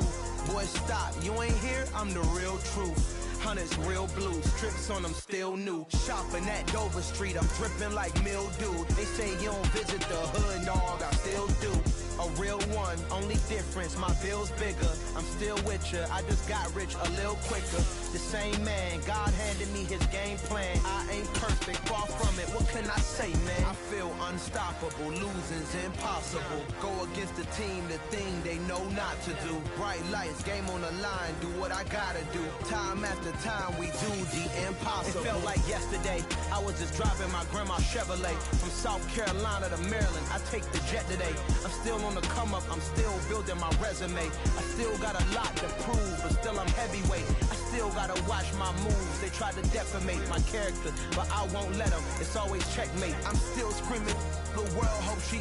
Boy, stop, you ain't here, I'm the real truth. Hunters, real blue, strips on them still new. Shopping at Dover Street, I'm dripping like mildew. They say you don't visit the hood, dog, I still do. A real one, only difference, my bill's bigger. I'm still with ya, I just got rich a little quicker. The same man, God handed me his game plan. I ain't perfect, far from it, what can I say, man? I feel unstoppable, losing's impossible. Go against the team, the thing they know not to do. Bright lights, game on the line, do what I gotta do. Time after time, we do the impossible. It felt like yesterday, I was just driving my grandma's Chevrolet. From South Carolina to Maryland, I take the jet today. I'm still on the come up, I'm still building my resume. I still got a lot to prove, but still I'm heavyweight. I still gotta watch my moves. They try to defamate my character, but I won't let them. It's always checkmate. I'm still screaming, the world hope she.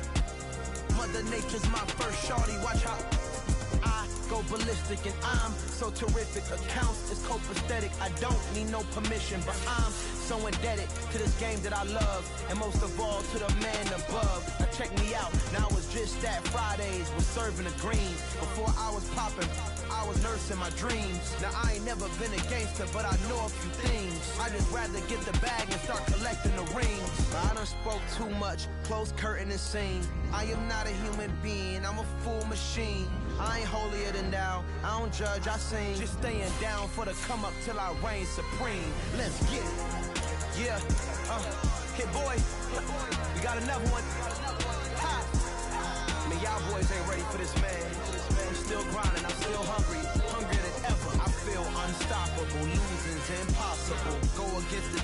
Mother Nature's my first shorty, watch how I go ballistic and I'm so terrific. Accounts is copacetic, I don't need no permission, but I'm so indebted to this game that I love, and most of all to the man above. Now check me out, now it's just that Fridays was serving the greens. Before I was popping, I was nursing my dreams. Now I ain't never been a gangster, but I know a few things. I just rather get the bag and start collecting the rings. I done spoke too much, close curtain and scene. I am not a human being, I'm a full machine. I ain't holier than thou. I don't judge, I sing. Just staying down for the come up till I reign supreme. Let's get it. Yeah. Hit boy. We got another one. Ha. I mean, y'all boys ain't ready for this, man. I'm still grinding. I'm still hungry. Hungrier than ever. I feel unstoppable. Losing's impossible. Go against the